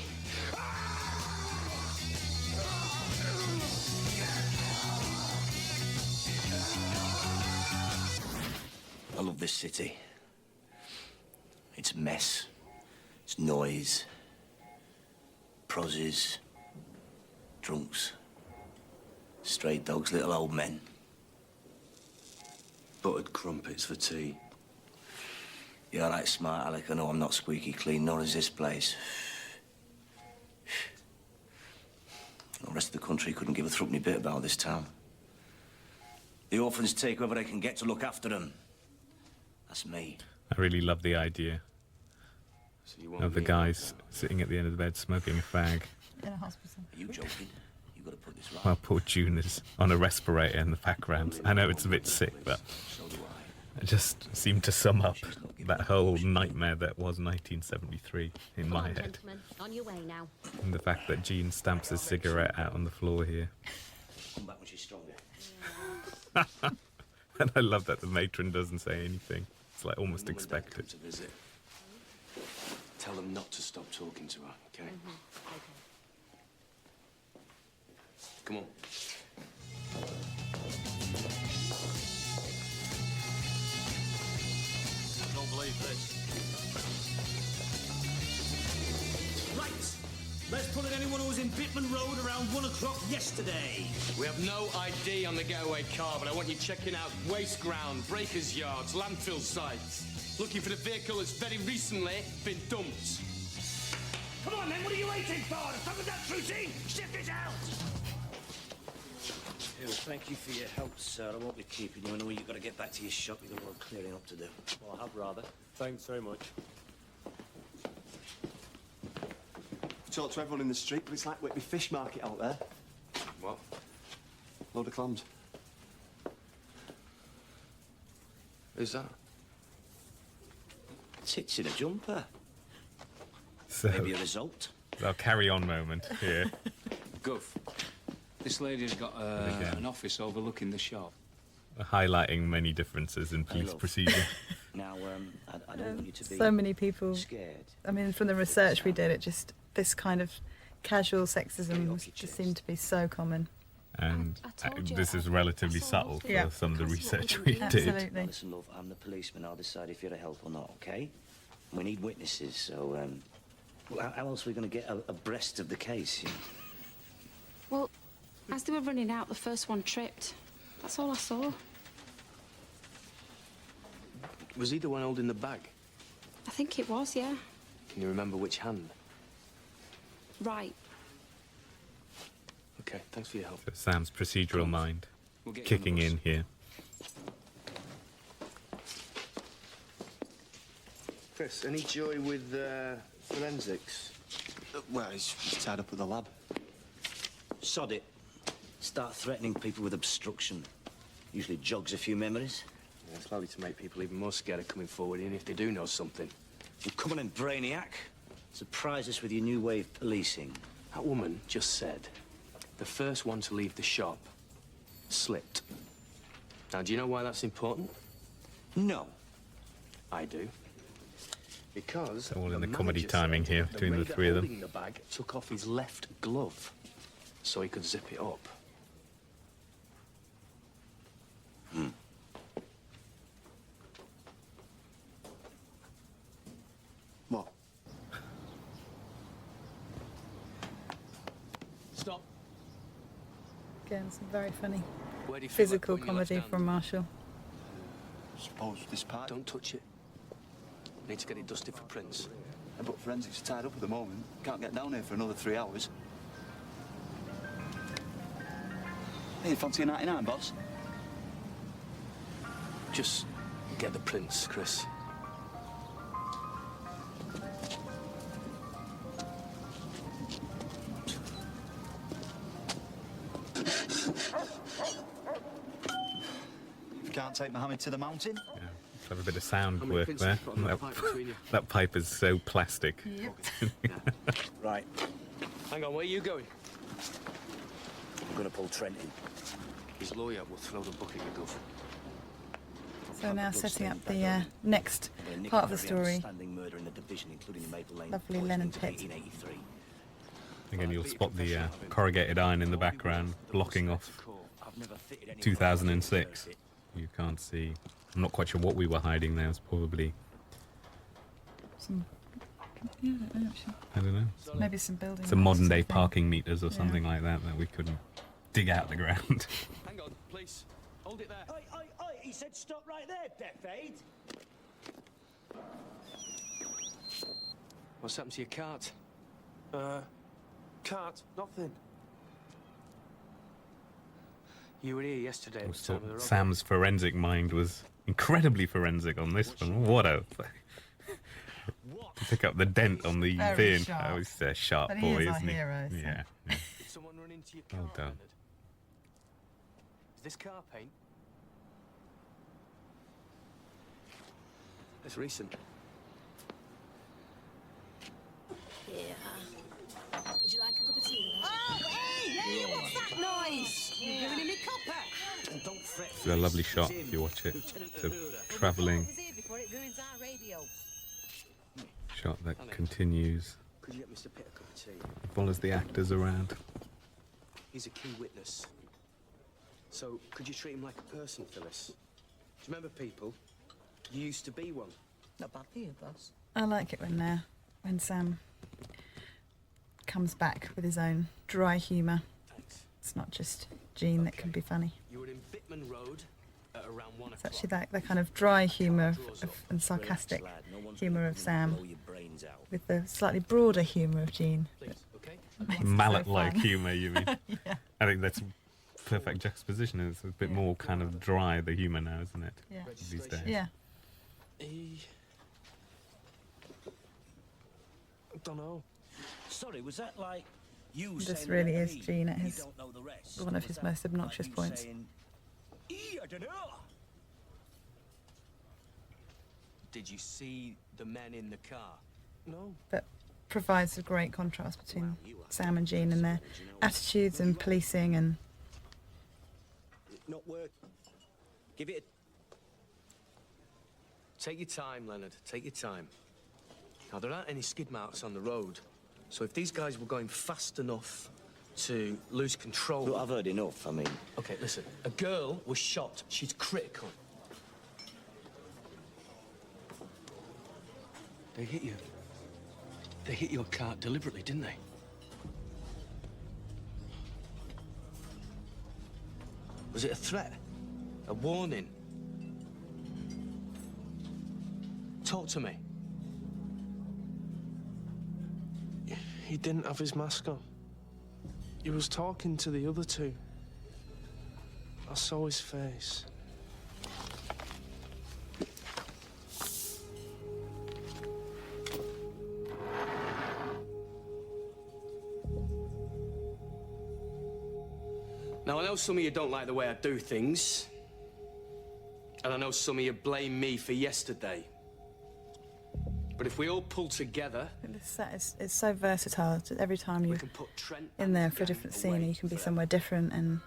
I love this city. It's a mess. It's noise. Prozzies. Drunks. Stray dogs, little old men. Buttered crumpets for tea. You're right smart, Alec. I know I'm not squeaky clean, nor is this place. The rest of the country couldn't give a threepenny bit about this town. The orphans take whoever they can get to look after them. That's me. I really love the idea of the guys sitting at the end of the bed smoking a fag. In a hospital. Are you joking? You've got to put this right. While poor June is on a respirator in the background. I know it's a bit sick, but it just seemed to sum up that whole nightmare that was 1973 in my head. On your way now. And the fact that Jean stamps a cigarette out on the floor here. Come back when she's stronger. And I love that the matron doesn't say anything. It's like almost expected. To visit. Tell them not to stop talking to her, okay? Come on. I don't believe this. Right. Let's pull in anyone who was in Bitman Road around 1 o'clock yesterday. We have no ID on the getaway car, but I want you checking out waste ground, breakers' yards, landfill sites. Looking for the vehicle that's very recently been dumped. Come on, then, what are you waiting for? The top of that routine! Shift it out! Well, thank you for your help, sir. I won't be keeping you. I know you've got to get back to your shop. You've got a lot of clearing up to do. Well, I have rather. Thanks very much. I've talked to everyone in the street, but it's like Whitby Fish Market out there. What? Load of clams. Who's that? Tits in a jumper. So, maybe a result. Our carry on moment here. Guff, this lady's got an office overlooking the shop. Highlighting many differences in police procedure. Now, I don't want you to be so many people scared. I mean, from the research we did, it just, this kind of casual sexism just seemed to be so common. And this is relatively subtle for some of the research we did. Absolutely. Listen, love, I'm the policeman. I'll decide if you're a help or not, okay? We need witnesses, so, well, how else are we going to get abreast of the case? Well, as they were running out, the first one tripped. That's all I saw. Was he the one holding the bag? I think it was, yeah. Can you remember which hand? Right. Okay, thanks for your help. So Sam's procedural mind We'll get you kicking on the in bus. here. Chris, any joy with forensics? Well, he's tied up at the lab. Sod it. Start threatening people with obstruction. Usually jogs a few memories. Yeah, it's likely to make people even more scared of coming forward, even if they do know something. Well, come on in, Brainiac. Surprise us with your new way of policing. That woman just said the first one to leave the shop slipped. Now, do you know why that's important? No. I do. Because So all in the manager comedy said timing here the between the raider three of them. holding the bag took off his left glove so he could zip it up. What? Stop. Again, some very funny Where do you feel like physical putting your left comedy hand? from Marshall. Suppose this part. Don't touch it. Need to get it dusted for prints. Yeah, but forensics are tied up at the moment. Can't get down here for another 3 hours. Hey, fancy a 99, boss? Just get the prints, Chris. If you can't take Mohammed to the mountain. Yeah, clever bit of sound How many work prints there. have you got on that pipe between you? That pipe is so plastic. Right. Hang on, where are you going? I'm gonna pull Trent in. His lawyer will throw the book at your gov. So now setting up the next part of the story. Murder in the division, including the Maple Lane Lovely poisoning Lennon of Pitt. 1883. Again, you'll spot the corrugated iron in the background blocking off 2006. You can't see. I'm not quite sure what we were hiding there. It's probably, Some, yeah, I don't know, actually. I don't know. Maybe some building. Some modern day something. parking meters or Yeah. something like that we couldn't dig out the ground. Hang on, please. Hold it there. Oi, oi, oi! He said stop right there, Death Aid. What's happened to your cart? Can't. Nothing. You were here yesterday at the So time of the robbery. Sam's forensic mind was incredibly forensic on this one. What a pick up the dent on the Very bin. sharp. Oh, he's a sharp But he boy, is our isn't he? hero, so. Yeah. Did someone run into your car, Well done. Leonard? Is this car paint? It's recent. Yeah. Would you like a cup of tea? Oh, hey, what's that noise? You're giving him a cuppa. And don't fret. It's a lovely shot if you watch it. It's a travelling Before it ruins our radio. shot that continues, Could you get Mr. Pitt a cup of tea? follows the actors around. He's a key witness. So, could you treat him like a person, Phyllis? Do you remember people? You used to be one. Not bad for you, boss. I like it when Sam comes back with his own dry humour. Thanks. It's not just Jean that can be funny. You were in Bitman Road at around 1 It's actually the kind of dry humour and sarcastic humour of Sam with the slightly broader humour of Jean. Please, okay? Makes it so Mallet-like fun. humour, you mean? Yeah. I think that's perfect juxtaposition. It's a bit more kind of dry, the humour now, isn't it? Yeah. These days. Yeah. I don't know. Sorry, was that like you This saying really the is letter E, Jean at you his don't know the rest? one Or of was his that most obnoxious like you points. saying, E, I don't know. Did you see the men in the car? No. But provides a great contrast between Sam and Jean and their attitudes and policing and Not work. Give it Take your time, Leonard. Take your time. Now, there aren't any skid marks on the road. So if these guys were going fast enough to lose control... Look, I've heard enough, I mean... OK, listen. A girl was shot. She's critical. They hit you. They hit your cart deliberately, didn't they? Was it a threat? A warning? Talk to me. He didn't have his mask on. He was talking to the other two. I saw his face. Now, I know some of you don't like the way I do things. And I know some of you blame me for yesterday. But if we all pull together... This set is so versatile. Every time you're in there for a different scene, you can be somewhere different and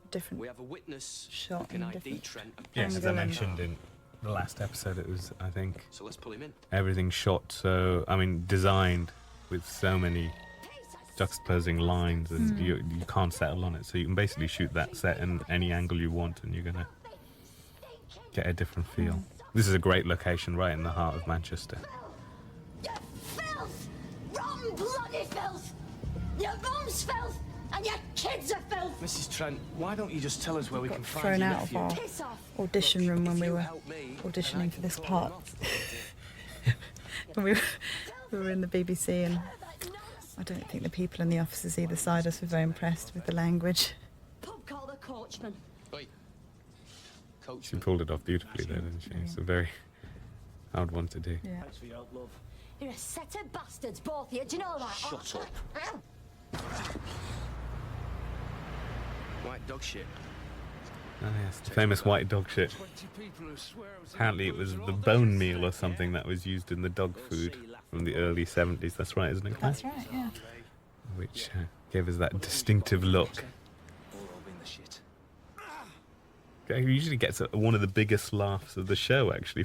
different we have a witness shot who can and ID different Trent. Yes, as I mentioned in the last episode, it was, I think, So let's pull him in. everything shot so, I mean, designed with so many juxtaposing lines, and you can't settle on it. So you can basically shoot that set in any angle you want, and you're going to get a different feel. This is a great location right in the heart of Manchester. You filth! Rotten bloody filth! Your mum's filth! And your kids are filth! Mrs. Trent, why don't you just tell us where we can find thrown your out of nephew? our Piss off! audition room when we were auditioning for this part. When we were in the BBC, and I don't think the people in the offices either side of us were very impressed with the language. Pub call the coachman. She pulled it off beautifully there, didn't she? It's a very hard one to do. Yeah. Thanks for your help, love. You're a set of bastards, both of you. Do you know that? Shut up. White dog shit. Oh yes, the famous white dog shit. Apparently it was the bone meal or something that was used in the dog food from the early 70s. That's right, isn't it, Claire? That's right, yeah. Which gave us that distinctive look. He usually gets one of the biggest laughs of the show, actually,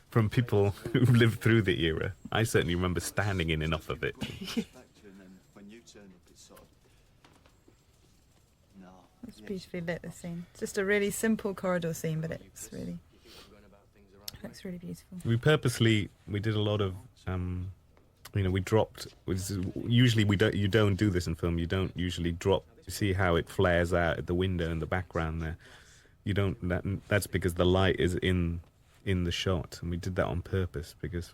from people who lived through the era. I certainly remember standing in enough of it. It's beautifully lit, this scene. It's just a really simple corridor scene, but it's really looks really beautiful. We did a lot of, we dropped. Usually you don't do this in film. You don't usually drop. You see how it flares out at the window in the background there. You don't. That's because the light is in the shot, and we did that on purpose because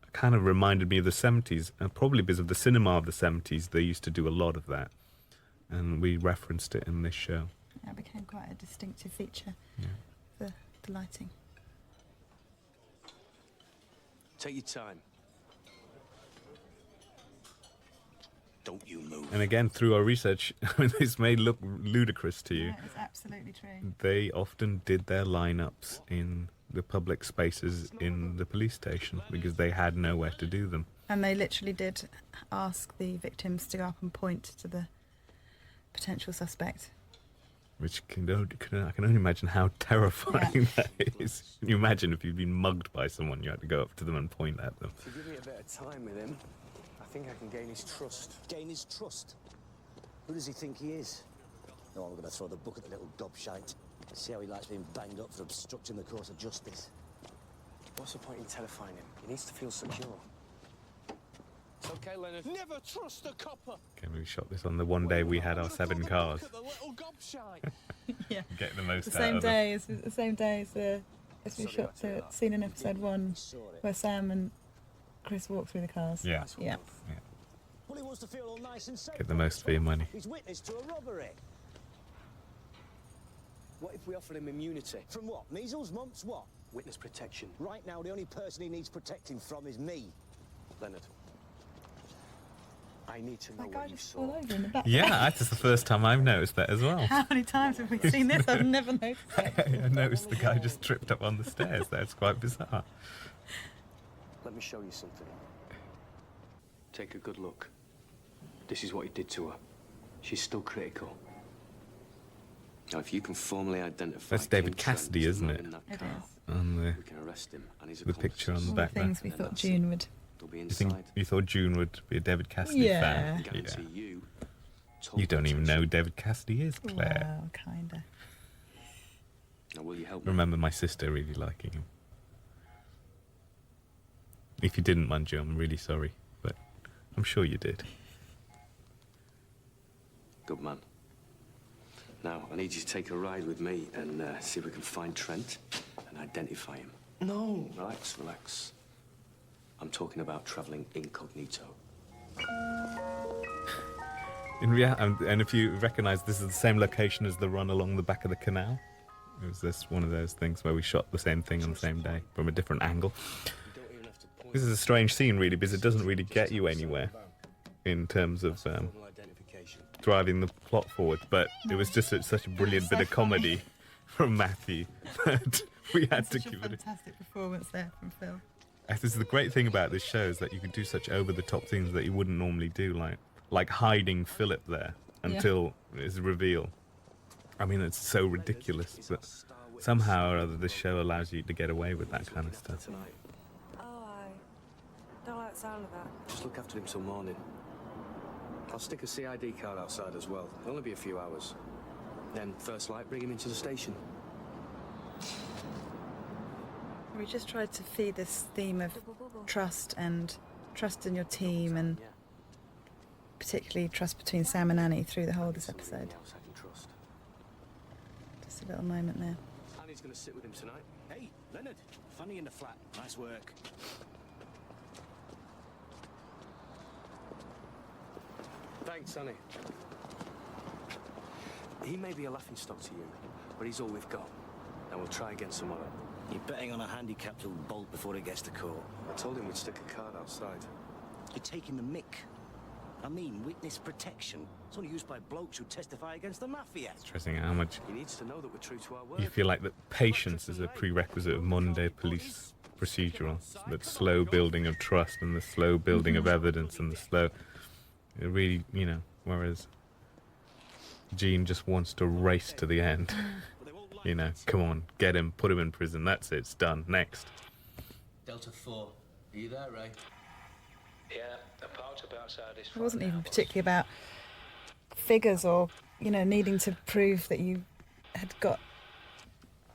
it kind of reminded me of the 70s, and probably because of the cinema of the 70s. They used to do a lot of that, and we referenced it in this show. Yeah, it became quite a distinctive feature. Yeah. The lighting. Take your time. Don't you move. And again, through our research, this may look ludicrous to you. Yeah, it's absolutely true. They often did their lineups in the public spaces in the police station because they had nowhere to do them. And they literally did ask the victims to go up and point to the potential suspect. Which I can only imagine how terrifying that is. Can you imagine if you'd been mugged by someone, you had to go up to them and point at them? If you give me a bit of time with him, I think I can gain his trust. Gain his trust? Who does he think he is? No, I'm going to throw the book at the little gobshite. See how he likes being banged up for obstructing the course of justice. What's the point in terrifying him? He needs to feel secure. It's okay, Leonard. Never trust a copper. Okay, we shot this on the one day we had our 7 cars. Yeah. Get the most The out same of day as we shot the scene in episode 1 where Sam and Chris walk through the cars. Yeah. Yeah. Well, he wants to feel all nice and safe. Get the most for your money. He's witness to a robbery. What if we offer him immunity? From what? Measles, mumps, what? Witness protection. Right now, the only person he needs protecting from is me. Leonard, I need to know That guy what you just saw. fell over in the back. Yeah, that's the first time I've noticed that as well. How many times have we seen this? I've never noticed it. I noticed the guy just tripped up on the stairs. That's quite bizarre. Let me show you something. Take a good look. This is what he did to her. She's still critical. Now, if you can formally identify... That's David Cassidy, isn't it? It is. On we can arrest him and his the picture on the All back the there. things we thought June would. They'll be You think inside. you thought June would be a David Cassidy Yeah. fan? Guarantee you. You don't even know who David Cassidy is, Claire. Well, kinda. Now, will you help me? Remember my sister really liking him. If you didn't, Manju, I'm really sorry, but I'm sure you did. Good man. Now, I need you to take a ride with me and see if we can find Trent and identify him. No. Relax, relax. I'm talking about travelling incognito. In reality, and if you recognise, this is the same location as the run along the back of the canal. It was this one of those things where we shot the same thing on the same day from a different angle. This is a strange scene, really, because it doesn't really get you anywhere in terms of driving the plot forward. But it was just such a brilliant bit of comedy from Matthew that we had to give it a fantastic performance there from Phil. This is the great thing about this show, is that you can do such over-the-top things that you wouldn't normally do, like hiding Philip there until it's revealed. I mean, it's so ridiculous, but somehow or other this show allows you to get away with that kind of stuff. Oh, I don't like the sound of that. Just look after him till morning. I'll stick a CID card outside as well. It'll only be a few hours. Then, first light, bring him into the station. We just tried to feed this theme of trust and trust in your team, and particularly trust between Sam and Annie through the whole of this episode. Just a little moment there. Annie's going to sit with him tonight. Hey, Leonard, funny in the flat. Nice work. Thanks, Annie. He may be a laughingstock to you, but he's all we've got. And we'll try again tomorrow. You're betting on a handicap to bolt before it gets to court. I told him we'd stick a card outside. You're taking the mick. I mean, witness protection. It's only used by blokes who testify against the mafia. Interesting how much He needs to know that we're true to our word. you feel like that patience is a prerequisite of modern-day police procedural. That slow building of trust and the slow building of evidence and the slow... It really, whereas Gene just wants to race to the end. Come on, get him, put him in prison, that's it, it's done, next. Delta 4, are you there, Ray? Yeah, the part about outside is It wasn't even particularly about figures or, needing to prove that you had got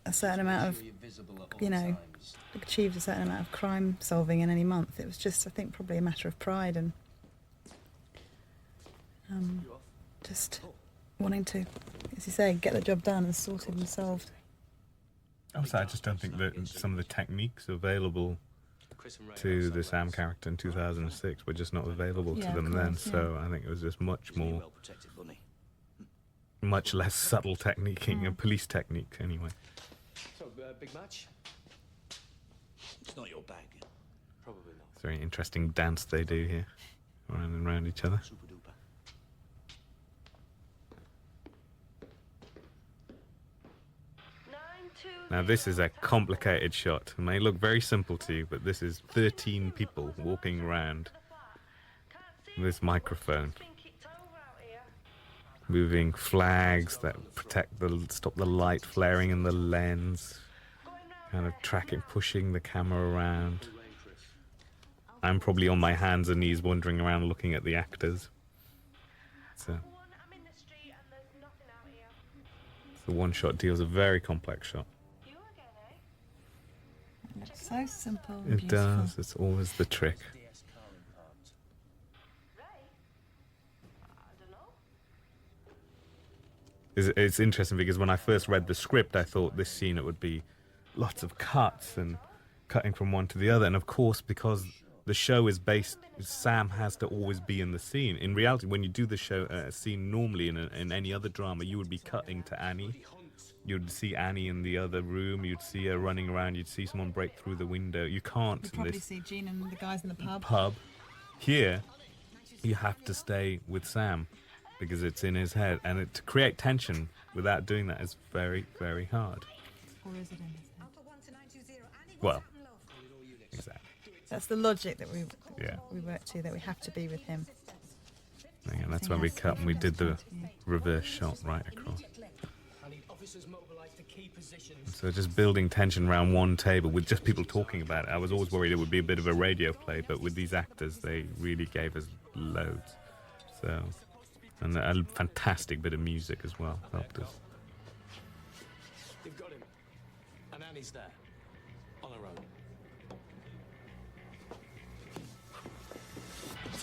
a certain amount of, achieved a certain amount of crime solving in any month. It was just, I think, probably a matter of pride and just wanting to, as you say, get the job done and sorted and solved. Also, I just don't think that some of the techniques available to the Sam character in 2006 were just not available to them then. So I think it was just much less subtle techniquing and police technique anyway. So, big match? It's not your bag. Probably not. It's a very interesting dance they do here, round and round each other. Now this is a complicated shot. It may look very simple to you, but this is 13 people walking around this microphone, moving flags that stop the light flaring in the lens, kind of pushing the camera around. I'm probably on my hands and knees wandering around looking at the actors. So the one shot deal is a very complex shot. It's so simple and It beautiful. does, it's always the trick. It's interesting because when I first read the script, I thought this scene it would be lots of cuts and cutting from one to the other. And of course, because the show is based, Sam has to always be in the scene. In reality, when you do the show scene normally in any other drama, you would be cutting to Annie. You'd see Annie in the other room. You'd see her running around. You'd see someone break through the window. You can't. You'd probably see Gene and the guys in the pub. Here, you have to stay with Sam because it's in his head, and to create tension without doing that is very, very hard. Or is it in his head? Well, exactly. That's the logic that we work to, that we have to be with him. Yeah, that's when we cut and we did the reverse shot right across. So just building tension around one table with just people talking about it. I was always worried it would be a bit of a radio play, but with these actors, they really gave us loads. So, and a fantastic bit of music as well helped us. You've got him. And Annie's there. On her own.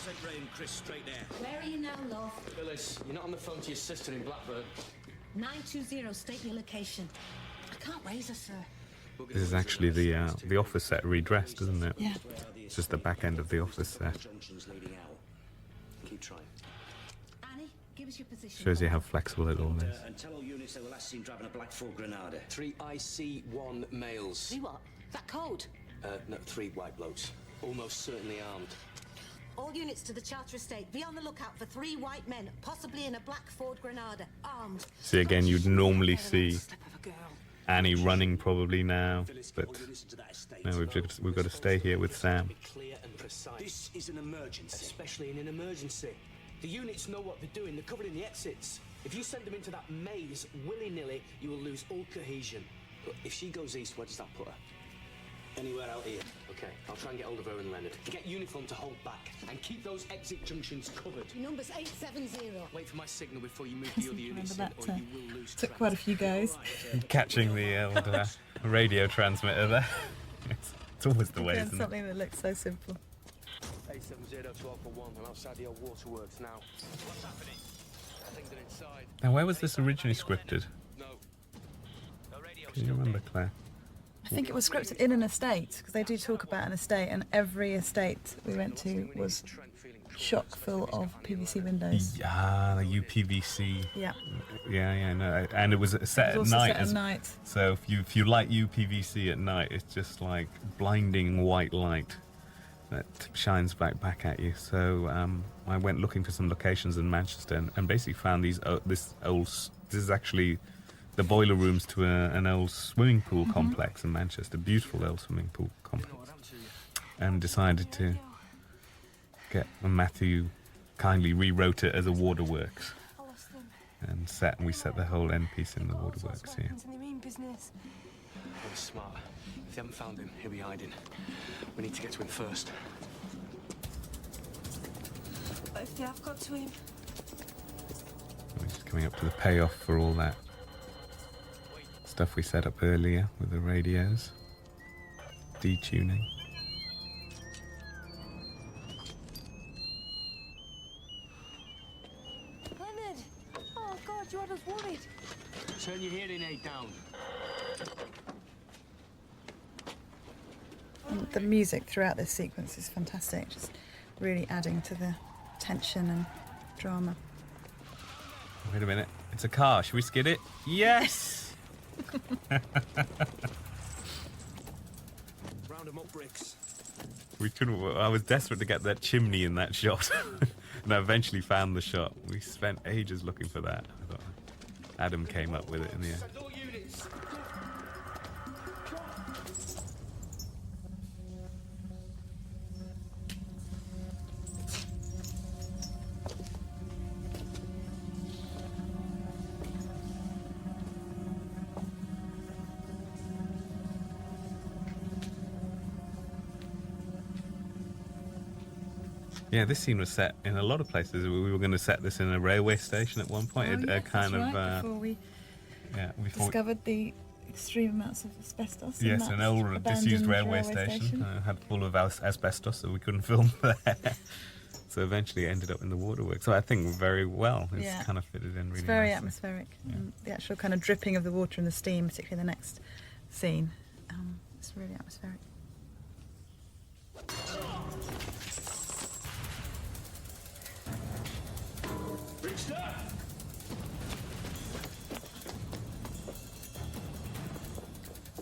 Take Ray and Chris straight there. Where are you now, love? Phyllis, you're not on the phone to your sister in Blackburn. 920, state your location. I can't raise her, sir. This is actually the office set redressed, isn't it? Yeah. It's just the back end of the office set. Keep trying. Annie, give us your position. Shows you how flexible it all is. And tell all units they were last seen driving a black Ford Granada. 3 IC1 males. 3 what? Is that code? No, 3 white blokes. Almost certainly armed. All units to the Charter Estate, be on the lookout for 3 white men, possibly in a black Ford Granada, armed. See, again, you'd normally see Annie running probably now, but no, we've got to stay here with Sam. Clear and precise. This is an emergency. Especially in an emergency. The units know what they're doing. They're covering the exits. If you send them into that maze willy-nilly, you will lose all cohesion. But if she goes east, where does that put her? Anywhere out here. Okay, I'll try and get hold of her and Leonard. Get uniform to hold back and keep those exit junctions covered. Number's 870. Wait for my signal before you move the other units in, that or you will lose took track. quite a few goes. Catching the old radio transmitter there. It's always the way, Again, isn't it? something that looks so simple. 870 12 for 1. I'm outside the old waterworks now. What's happening? I think they're inside. Now, where was this originally scripted? No. Can you remember, Claire? I think it was scripted in an estate, because they do talk about an estate, and every estate we went to was chock full of PVC windows. Yeah, the UPVC. Yeah. Yeah, no, and it was set It was at also night. set at night. So if you light UPVC at night, it's just like blinding white light that shines back at you. So I went looking for some locations in Manchester and basically found this is actually the boiler rooms to an old swimming pool complex in Manchester, beautiful old swimming pool complex, and decided to get Matthew kindly rewrote it as a waterworks, and we set the whole end piece in the waterworks here. Oh, smart. If they haven't found him, he'll be hiding. We need to get to him first. But if they have got to him, We're just coming up to the payoff for all that stuff we set up earlier with the radios, detuning. Leonard! Oh God, you had us worried. Turn your hearing aid down. And the music throughout this sequence is fantastic, just really adding to the tension and drama. Wait a minute, it's a car. Should we skid it? Yes! Round 'em up, bricks. We couldn't. I was desperate to get that chimney in that shot, and I eventually found the shot. We spent ages looking for that. I thought Adam came up with it in the end. Yeah, this scene was set in a lot of places. We were going to set this in a railway station at one point. Oh, yes, that's right, before we discovered the extreme amounts of asbestos. in Yes, that an old disused railway station had full of asbestos, so we couldn't film there. So eventually it ended up in the waterworks. So I think very well. It's kind of fitted in really It's very nicely. atmospheric. And the actual kind of dripping of the water and the steam, particularly in the next scene, it's really atmospheric.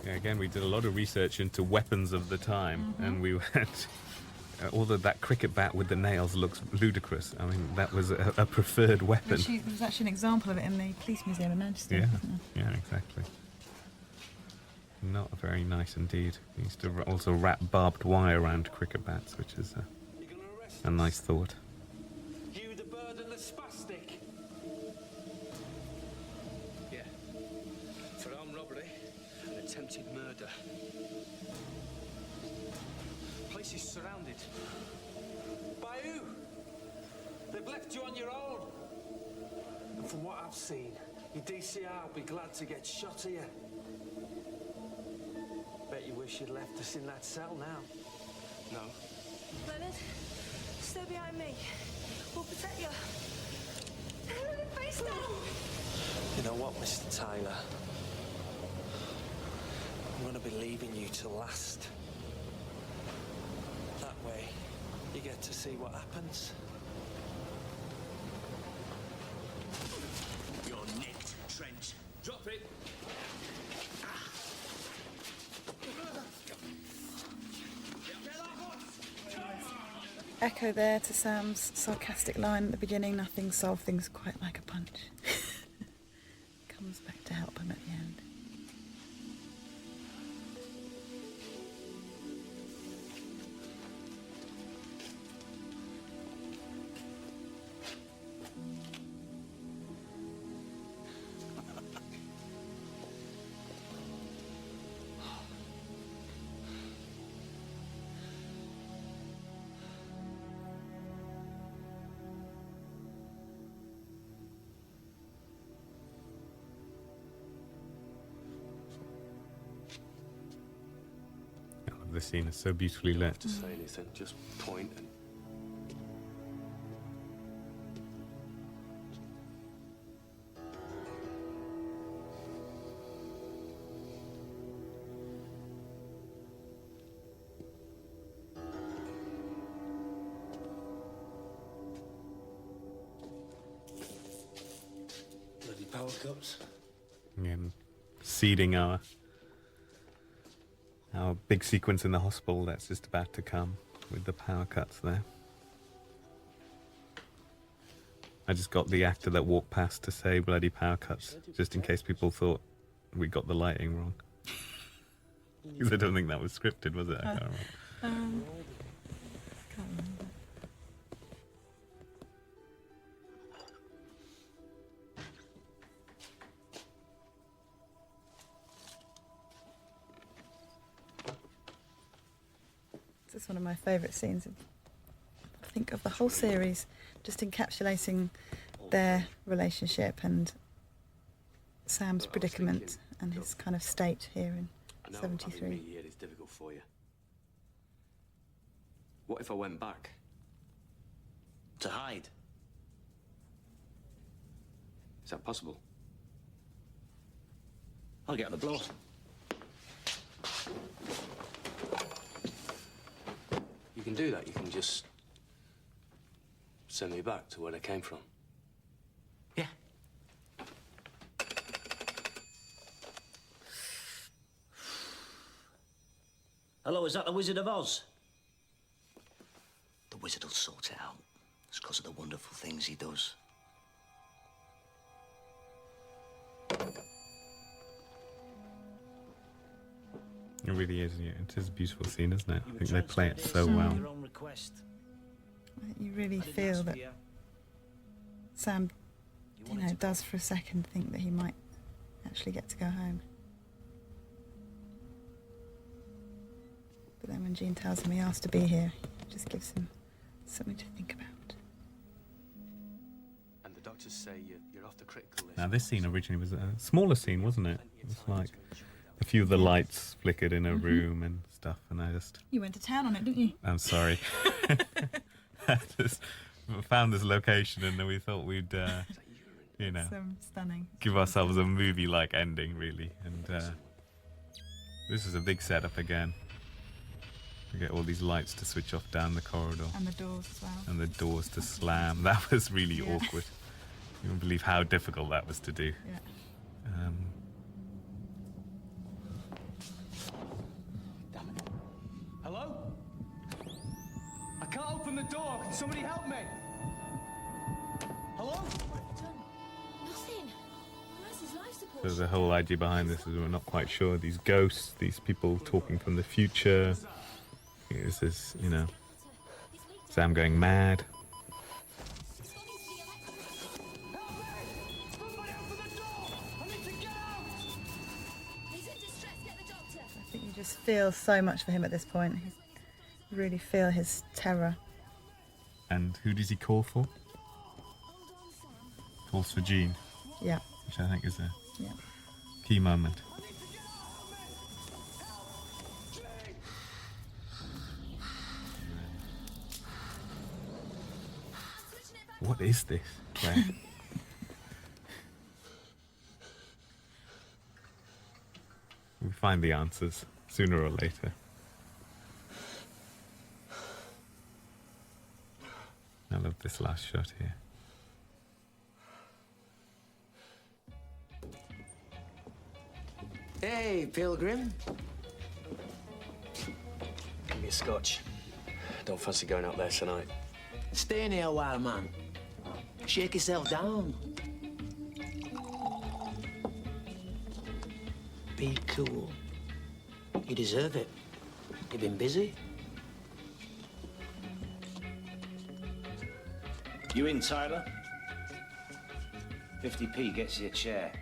Yeah, again, we did a lot of research into weapons of the time, and we went. Although that cricket bat with the nails looks ludicrous, I mean, that was a preferred weapon. There's actually an example of it in the Police Museum in Manchester. Yeah, isn't there? yeah, exactly. Not very nice indeed. We used to also wrap barbed wire around cricket bats, which is a nice thought. You the bird and the spastic. Yeah. For armed robbery and attempted murder. Place is surrounded. By who? They've left you on your own. And from what I've seen, your DCR will be glad to get shot here. Bet you wish you'd left us in that cell now. No. Leonard, stay behind me. We'll protect you. Leonard, face down! You know what, Mr. Tyler? I'm gonna be leaving you to last. That way, you get to see what happens. echo there to Sam's sarcastic line at the beginning, nothing solved things quite like a punch. Comes back to help him at the end. The scene is so beautifully You don't have lit. to say anything, just point and... Bloody power cups. And seeding our big sequence in the hospital that's just about to come with the power cuts there. I just got the actor that walked past to say bloody power cuts, just in case people thought we got the lighting wrong. Because I don't think that was scripted, was it? I can't remember. Can't remember. It's one of my favourite scenes, I think, of the whole series, just encapsulating their relationship and Sam's predicament and his kind of state here in I know 73. having me here is difficult for you. What if I went back? To hide? Is that possible? I'll get on the blow. You can do that. You can just send me back to where I came from. Yeah. Hello, is that the Wizard of Oz? The wizard will sort it out. It's because of the wonderful things he does. It really is. Yeah, it is a beautiful scene, isn't it? I think they play it so well. I think you really feel that Sam, you know, does for a second think that he might actually get to go home. But then when Jean tells him he asked to be here, it just gives him something to think about. And the doctors say you're off the critical list. Now, this scene originally was a smaller scene, wasn't it? It was like a few of the lights flickered in a room and stuff, and I just... You went to town on it, didn't you? I'm sorry. I just found this location and then we thought we'd, you know, Stunning. give ourselves a movie-like ending, really. And this is a big setup again. We get all these lights to switch off down the corridor. And the doors as well. And the doors to slam. That was really awkward. You won't believe how difficult that was to do. Yeah. Hello? I can't open the door. Can somebody help me? Hello? Nothing. Where's his life support? So the whole idea behind this is we're not quite sure. These ghosts, these people talking from the future. Is this, you know, Sam going mad? I think you just feel so much for him at this point. You really feel his terror. And who does he call for? Calls for Jean. Yeah. Which I think is a Yeah. key moment. What is this, Claire? We find the answers sooner or later. I love this last shot here. Hey, Pilgrim. Give me a scotch. don't fancy going out there tonight. Stay in here a while, man. Shake yourself down. Be cool. You deserve it. You've been busy. You in, Tyler? 50p gets you a chair.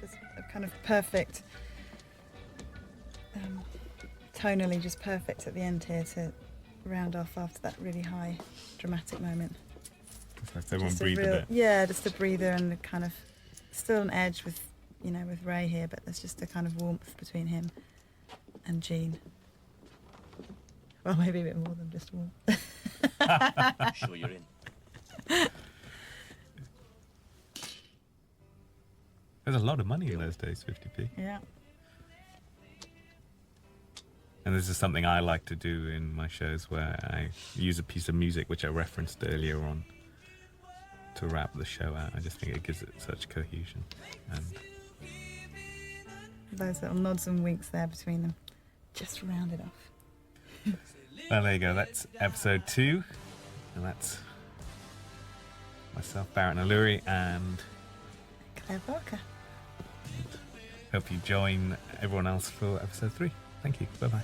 It's just a kind of perfect, tonally just perfect at the end here to round off after that really high dramatic moment. It's like everyone Just breathe a bit. Yeah, just a breather and a kind of still an edge with, you know, with Ray here, but there's just a kind of warmth between him and Jean. Well, maybe a bit more than just warmth. Sure you're in. There's a lot of money in those days, 50p. Yeah. And this is something I like to do in my shows, where I use a piece of music which I referenced earlier on to wrap the show out. I just think it gives it such cohesion. And Those little nods and winks there between them just round it off. well, there you go. That's episode 2. And that's myself, Barrett Naluri, and Claire Barker. hope you join everyone else for episode 3. Thank you. Bye-bye.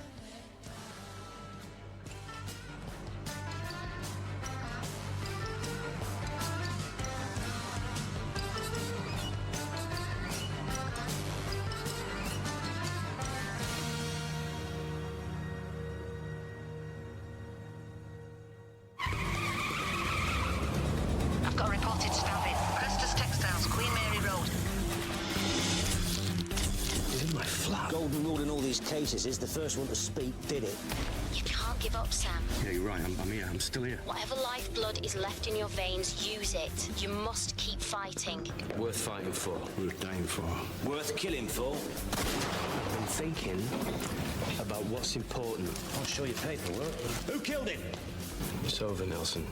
I've got a reported stabbing. Crester's Textiles, Queen Mary Road. He's in my flat. Golden rule in all these cases is the first one to speak did it. You can't give up, Sam. Yeah, you're right. I'm here. I'm still here. Whatever lifeblood is left in your veins, use it. You must keep fighting. Worth fighting for. Worth dying for. Worth killing for. I'm thinking about what's important. I'll show you paperwork. Who killed him? It's over, Nelson.